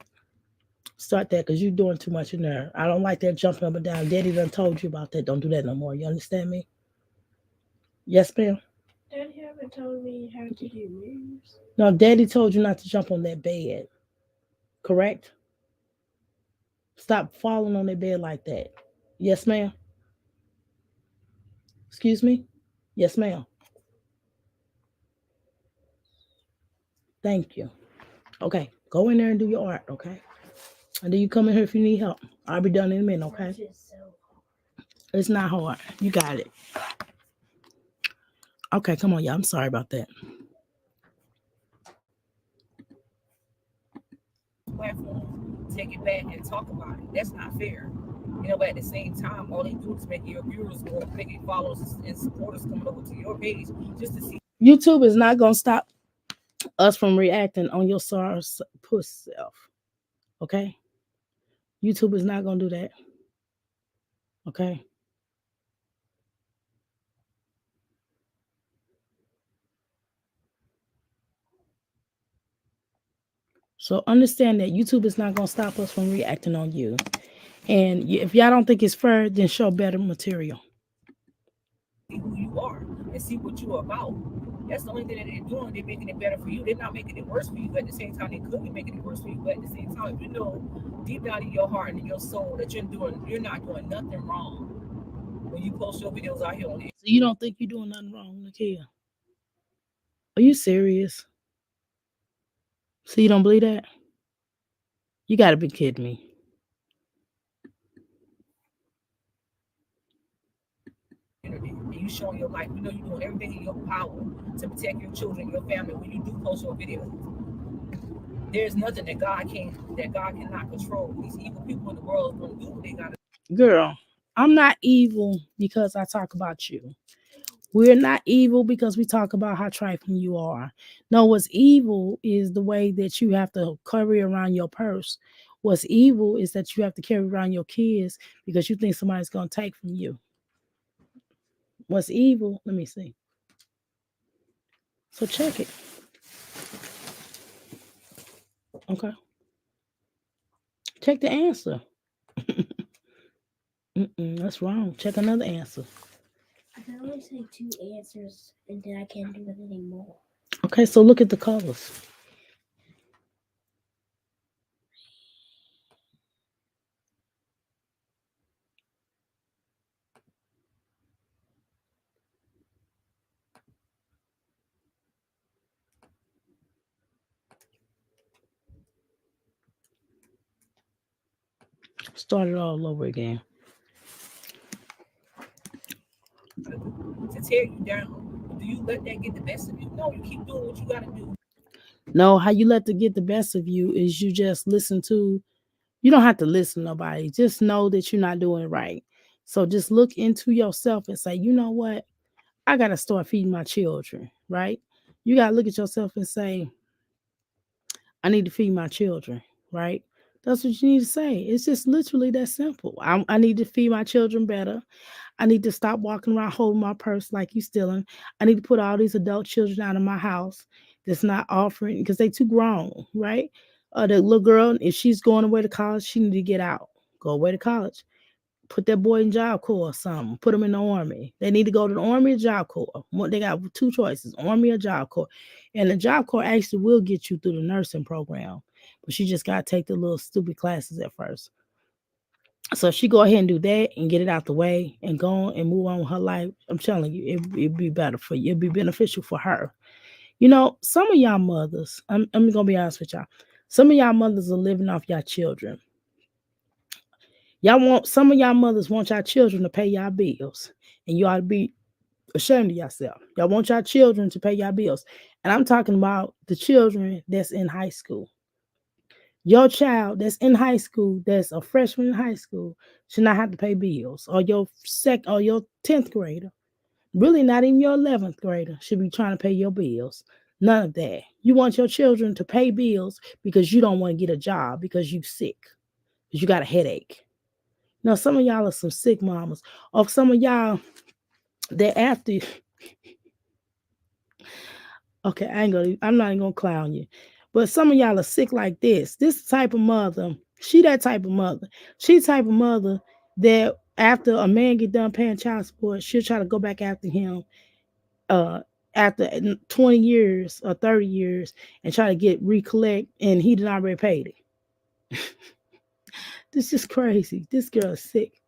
Start that because you're doing too much in there. I don't like that jumping up and down. Daddy done told you about that. Don't do that no more. You understand me? Yes, ma'am. Daddy haven't told me how to do moves. No, Daddy told you not to jump on that bed. Correct? Stop falling on that bed like that. Yes, ma'am. Excuse me? Yes, ma'am. Thank you. Okay, go in there and do your art, okay? And then you come in here if you need help. I'll be done in a minute, okay? It's not hard. You got it. Okay, come on, y'all. I'm sorry about that. Platform, take it back and talk about it. That's not fair. You know, but at the same time, all they do is make your viewers or making followers and supporters coming over to your page just to see. YouTube is not going to stop us from reacting on your sorry puss self, okay? YouTube is not going to do that, okay? So understand that YouTube is not going to stop us from reacting on you. And if y'all don't think it's fair, then show better material. See who you are and see what you're about. That's the only thing that they're doing. They're making it better for you. They're not making it worse for you, but at the same time, they could be making it worse for you. But at the same time, if you know deep down in your heart and in your soul that you're not doing nothing wrong when you post your videos out here on the. So you don't think you're doing nothing wrong, Nakia? Are you serious? So you don't believe that? You got to be kidding me. And you showing your life, you know you're doing everything in your power to protect your children, your family when you do post your videos. There's nothing that God cannot control. These evil people in the world is gonna do what they gotta do. Girl, I'm not evil because I talk about you. We're not evil because we talk about how trifling you are. No, what's evil is the way that you have to carry around your purse. What's evil is that you have to carry around your kids because you think somebody's going to take from you. What's evil? Let me see. So check it. Okay. Check the answer. That's wrong. Check another answer. I can only say 2 answers and then I can't do it anymore. Okay, so look at the colors. Start it all over again. To tear you down. Do you let that get the best of you? No, you keep doing what you gotta do. No, how you let it get the best of you is you just listen to, you don't have to listen to nobody. Just know that you're not doing it right. So just look into yourself and say, you know what? I got to start feeding my children, right? You got to look at yourself and say, I need to feed my children, right? That's what you need to say. It's just literally that simple. I need to feed my children better. I need to stop walking around holding my purse like you stealing. I need to put all these adult children out of my house. that's not offering because they too grown, right? The little girl, if she's going away to college, she need to get out, go away to college. Put that boy in Job Corps or something. Put him in the Army. They need to go to the Army or Job Corps. They got two choices, Army or Job Corps. And the Job Corps actually will get you through the nursing program. But she just got to take the little stupid classes at first. So she go ahead and do that and get it out the way and go on and move on with her life. I'm telling you, it'd be better for you. It'd be beneficial for her. You know, some of y'all mothers, I'm going to be honest with y'all. Some of y'all mothers are living off y'all children. Some of y'all mothers want y'all children to pay y'all bills, and you ought to be ashamed of yourself. Y'all want y'all children to pay y'all bills, and I'm talking about the children that's in high school. Your child that's in high school, that's a freshman in high school, should not have to pay bills, or your 10th grader, really not even your 11th grader, should be trying to pay your bills. None of that. You want your children to pay bills because you don't want to get a job because you sick, because you got a headache. Now, some of y'all are some sick mamas. Or some of y'all that after okay, I'm not even gonna clown you. But some of y'all are sick like this. This type of mother, she that type of mother. She type of mother that after a man get done paying child support, she'll try to go back after him after 20 years or 30 years and try to get recollect and he did already paid it. This is crazy. This girl is sick.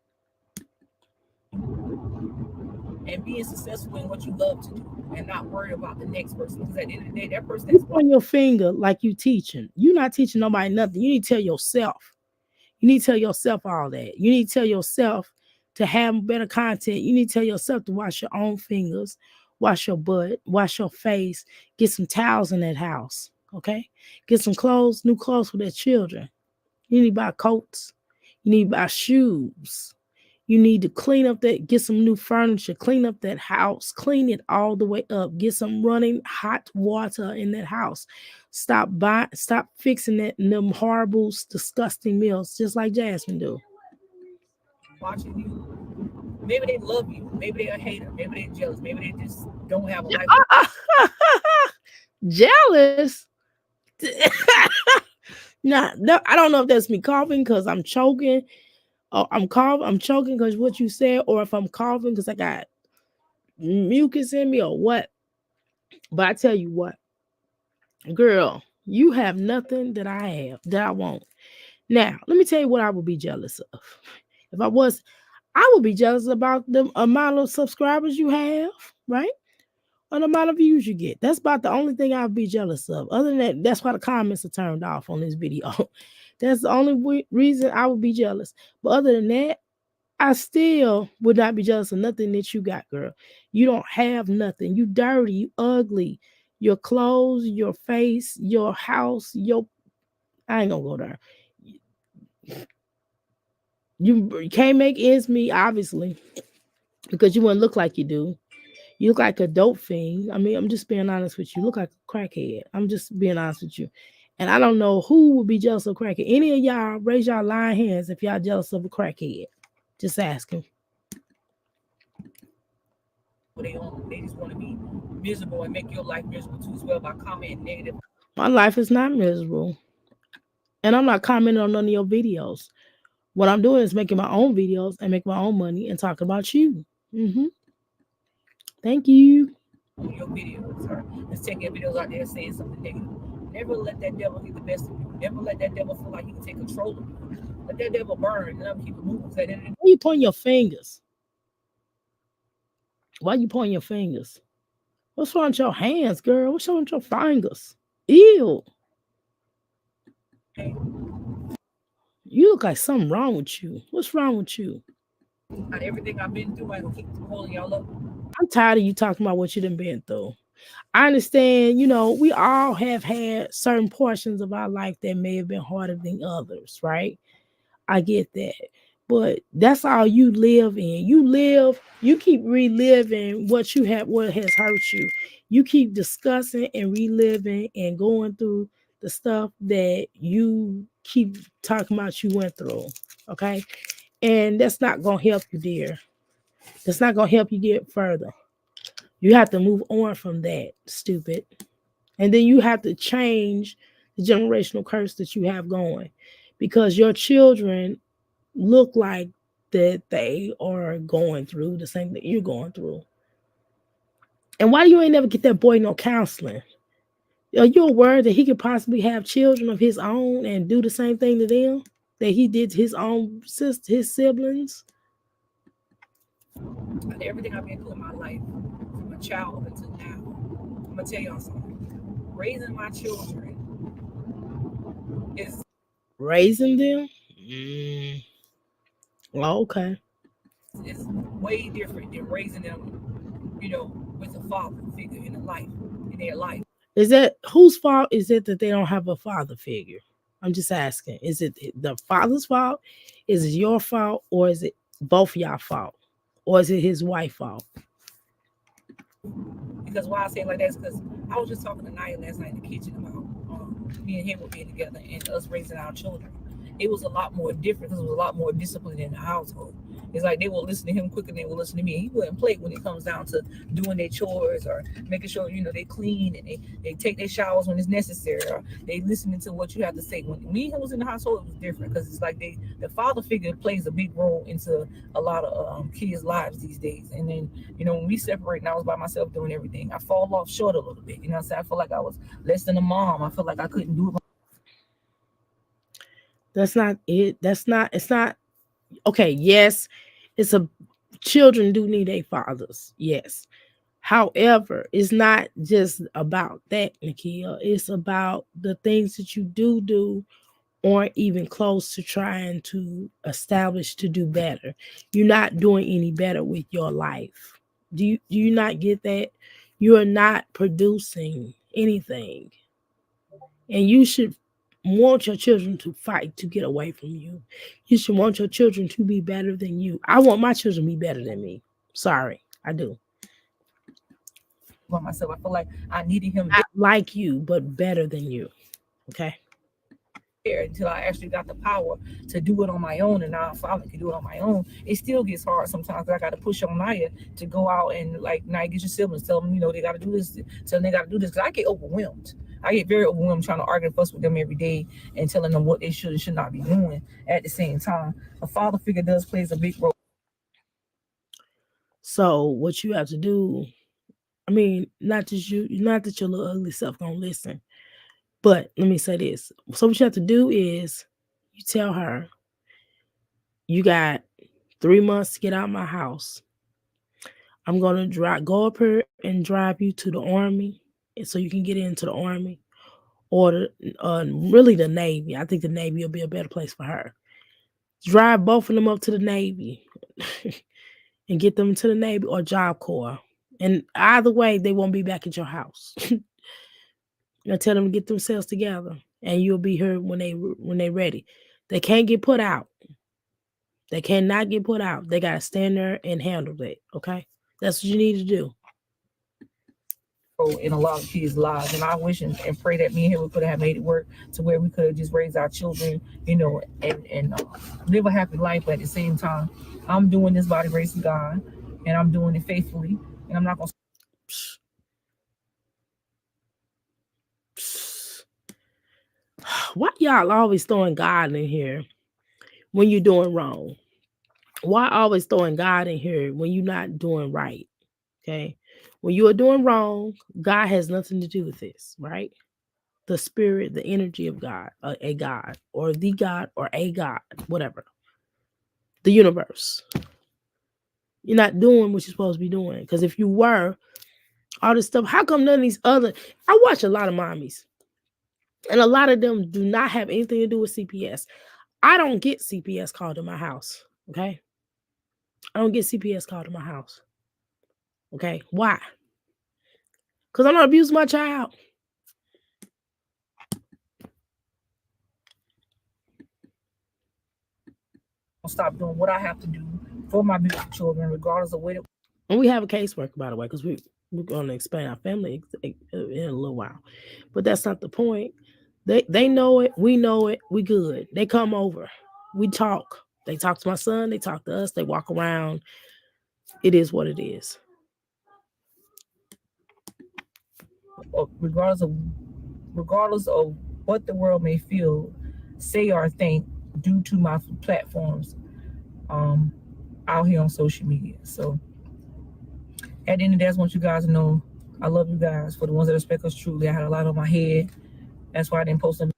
And being successful in what you love to do and not worry about the next person. Because at the end of the day, that person You that's on your finger like you teaching. You're not teaching nobody nothing. You need to tell yourself. You need to tell yourself all that. You need to tell yourself to have better content. You need to tell yourself to wash your own fingers, wash your butt, wash your face, get some towels in that house. Okay? Get some clothes, new clothes for their children. You need to buy coats. You need to buy shoes. You need to clean up get some new furniture, clean up that house, clean it all the way up, get some running hot water in that house. Stop fixing them horrible, disgusting meals, just like Jasmine do. watching you. Maybe they love you. Maybe they're a hater. Maybe they're jealous. Maybe they just don't have a life. Jealous? Nah, no, I don't know if that's me coughing because I'm choking. Oh, I'm choking because what you said, or if I'm coughing because I got mucus in me or what. But I tell you what, girl, you have nothing that I have that I want. Now, let me tell you what I would be jealous of. If I would be jealous about the amount of subscribers you have, right? Or the amount of views you get. That's about the only thing I would be jealous of. Other than that, that's why the comments are turned off on this video. That's the only reason I would be jealous. But other than that, I still would not be jealous of nothing that you got, girl. You don't have nothing. You dirty, you ugly. Your clothes, your face, your house, I ain't gonna go there. You can't make ends meet, obviously, because you wouldn't look like you do. You look like a dope fiend. I mean, I'm just being honest with you. You look like a crackhead. I'm just being honest with you. And I don't know who would be jealous of a crackhead. Any of y'all, raise y'all lying hands if y'all jealous of a crackhead. Just asking. They just want to be miserable and make your life miserable too as well by commenting negative. My life is not miserable. And I'm not commenting on none of your videos. What I'm doing is making my own videos and make my own money and talking about you. Thank you. Your videos or just taking your videos out there saying something negative. Never let that devil get the best of you. Never let that devil feel like he can take control of you. Let that devil burn and let him keep it moving. Why you pointing your fingers? Why you pointing your fingers? What's wrong with your hands, girl? What's wrong with your fingers? Ew. You look like something wrong with you. What's wrong with you? Not everything I've been through, I gonna keep holding y'all up. I'm tired of you talking about what you done been through. I understand, we all have had certain portions of our life that may have been harder than others, right? I get that. But that's all you live in. You keep reliving what has hurt you. You keep discussing and reliving and going through the stuff that you keep talking about you went through. Okay. And that's not gonna help you, dear. That's not gonna help you get further. You have to move on from that, stupid. And then you have to change the generational curse that you have going, because your children look like that they are going through the same thing you're going through. And why do you ain't never get that boy no counseling? Are you aware that he could possibly have children of his own and do the same thing to them that he did to his own sister, his siblings? Everything I've been through in my life, from a child up until now, I'm gonna tell y'all something. Raising my children is Raising them? Mm. Well, okay. is way different than raising them, with a father figure in their life. Is that whose fault is it that they don't have a father figure? I'm just asking. Is it the father's fault? Is it your fault? Or is it both y'all fault? Or is it his wife fault? Because why I say it like that is because I was just talking to Naya last night in the kitchen about me and him being together and us raising our children. It was a lot more different because it was a lot more discipline in the household. It's like they will listen to him quicker than they will listen to me. He wouldn't play when it comes down to doing their chores or making sure they clean and they take their showers when it's necessary, or they listening to what you have to say. When me and him was in the household, it was different because it's like the father figure plays a big role into a lot of kids' lives these days. And then when we separate and I was by myself doing everything, I fall off short a little bit. You know what I'm saying? I feel like I was less than a mom. I feel like I couldn't do it. That's not it. It's not okay. Yes, it's a children do need a fathers. Yes. However, it's not just about that, Nikia. It's about the things that you do aren't even close to trying to establish to do better. You're not doing any better with your life. Do you not get that? You are not producing anything. And you should want your children to fight to get away from you. You should want your children to be better than you. I want my children to be better than me. Sorry, I do. By myself. I feel like I needed him Not like you, but better than you. Okay. there until I actually got the power to do it on my own, and now I finally can do it on my own. It still gets hard sometimes. I got to push on Naya to go out and like Naya, get your siblings, tell them they got to do this, tell them they got to do this. Because I get overwhelmed. I get very overwhelmed trying to argue and fuss with them every day and telling them what they should and should not be doing. At the same time, a father figure does plays a big role. So what you have to do, I mean, not that your little ugly self gonna listen, but let me say this. So what you have to do is you tell her you got 3 months to get out of my house. I'm gonna go up here and drive you to the army, and so you can get into the army or really the Navy. I think the Navy will be a better place for her. Drive both of them up to the Navy and get them to the Navy or Job Corps. And either way, they won't be back at your house. I tell them to get themselves together, and you'll be here when they ready. They can't get put out. They cannot get put out. They gotta stand there and handle that. Okay, that's what you need to do. In a lot of kids' lives. And I wish and pray that me and him could have made it work to where we could have just raised our children, and live a happy life. But at the same time, I'm doing this by the grace of God, and I'm doing it faithfully, and I'm not going to. Why y'all always throwing God in here when you're doing wrong? Why always throwing God in here when you're not doing right? Okay. When you are doing wrong, God has nothing to do with this, right? The spirit, the energy of God, a God, or the God, or a God, whatever. The universe. You're not doing what you're supposed to be doing. Because if you were, all this stuff, how come none of these other, I watch a lot of mommies, and a lot of them do not have anything to do with CPS. I don't get CPS called to my house. Okay. I don't get CPS called to my house. Okay. Why? Because I'm not abusing my child. Stop doing what I have to do for my beautiful children, regardless of where. And we have a caseworker, by the way, because we're going to explain our family in a little while. But that's not the point. They know it. We know it. We good. They come over. We talk. They talk to my son. They talk to us. They walk around. It is what it is. regardless of what the world may feel, say or think due to my platforms um out here on social media. So at the end of the day, I just want you guys to know I love you guys. For the ones that respect us truly, I had a lot on my head. That's why I didn't post some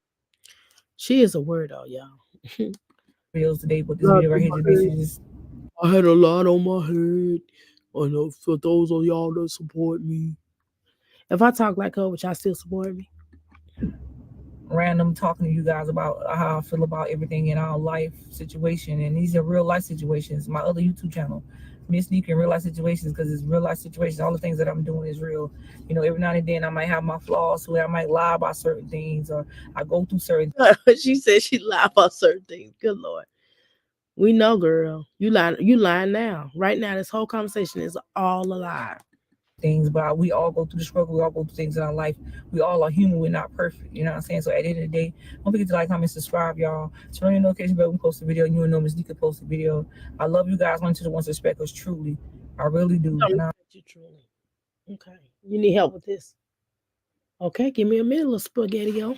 She is a weirdo, y'all. videos today, but this Lot video right on here my just head. basically just I had a lot on my head. I know for those of y'all that support me. If I talk like her, would y'all still support me? random talking to you guys about how I feel about everything in our life situation. And these are real life situations. My other YouTube channel, Miss Nika in Real Life Situations, because it's real life situations. All the things that I'm doing is real. You know, every now and then I might have my flaws where I might lie about certain things or I go through certain She said she lie about certain things. Good Lord. We know, girl. You lying now. Right now, this whole conversation is all a lie. things, but we all go through the struggle. We all go through things in our life. We all are human. We're not perfect. You know what I'm saying? So at the end of the day, don't forget to like, comment, subscribe, y'all. Turn on your notification bell when we post a video. You know Miss Nika post a video. I love you guys. One to the ones that respect us truly. I really do. Don't And respect you truly. Okay. You need help with this. Okay, give me a minute, little spaghetti, yo.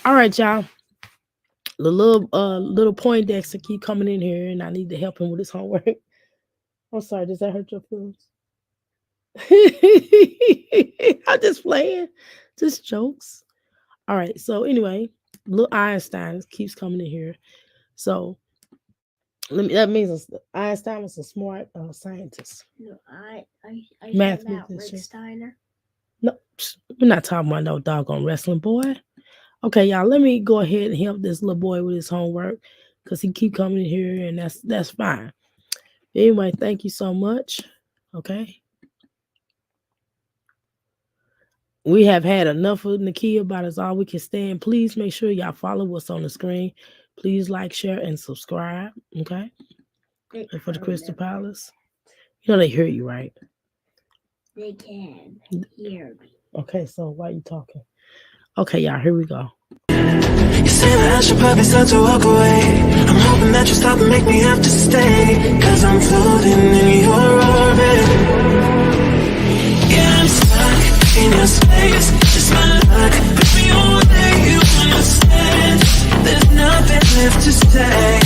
All right, y'all. The little Poindexter keep coming in here, and I need to help him with his homework. I'm sorry, does that hurt your feelings? I'm just playing, just jokes. All right. So anyway, little Einstein keeps coming in here. So that means Einstein was a smart scientist. No, I Mathematician. Rick Steiner. No, we're not talking about no doggone wrestling, boy. Okay, y'all, let me go ahead and help this little boy with his homework because he keep coming in here, and that's fine. Anyway, thank you so much. Okay. We have had enough of Nakia, about as all we can stand. Please make sure y'all follow what's on the screen. Please like, share, and subscribe. Okay. And for the Crystal Palace. You know they hear you, right? They can hear me. Okay, so why you talking? Okay, y'all, here we go. You say that I should probably start to walk away. I'm hoping that you stop and make me have to stay. Cause I'm floating in your orbit. Yeah, I'm stuck in your space. Just my luck. Put me away, you understand. There's nothing left to say.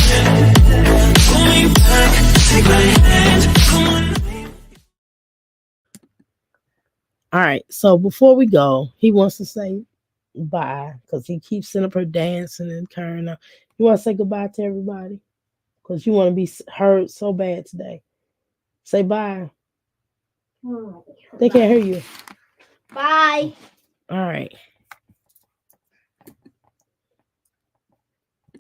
Pull me back, take my hand. Come on. All right, so before we go, he wants to say bye because he keeps sending up her dancing and carrying on. You want to say goodbye to everybody? Because you want to be heard so bad today. Say bye. Oh, They can't hear you. bye. All right.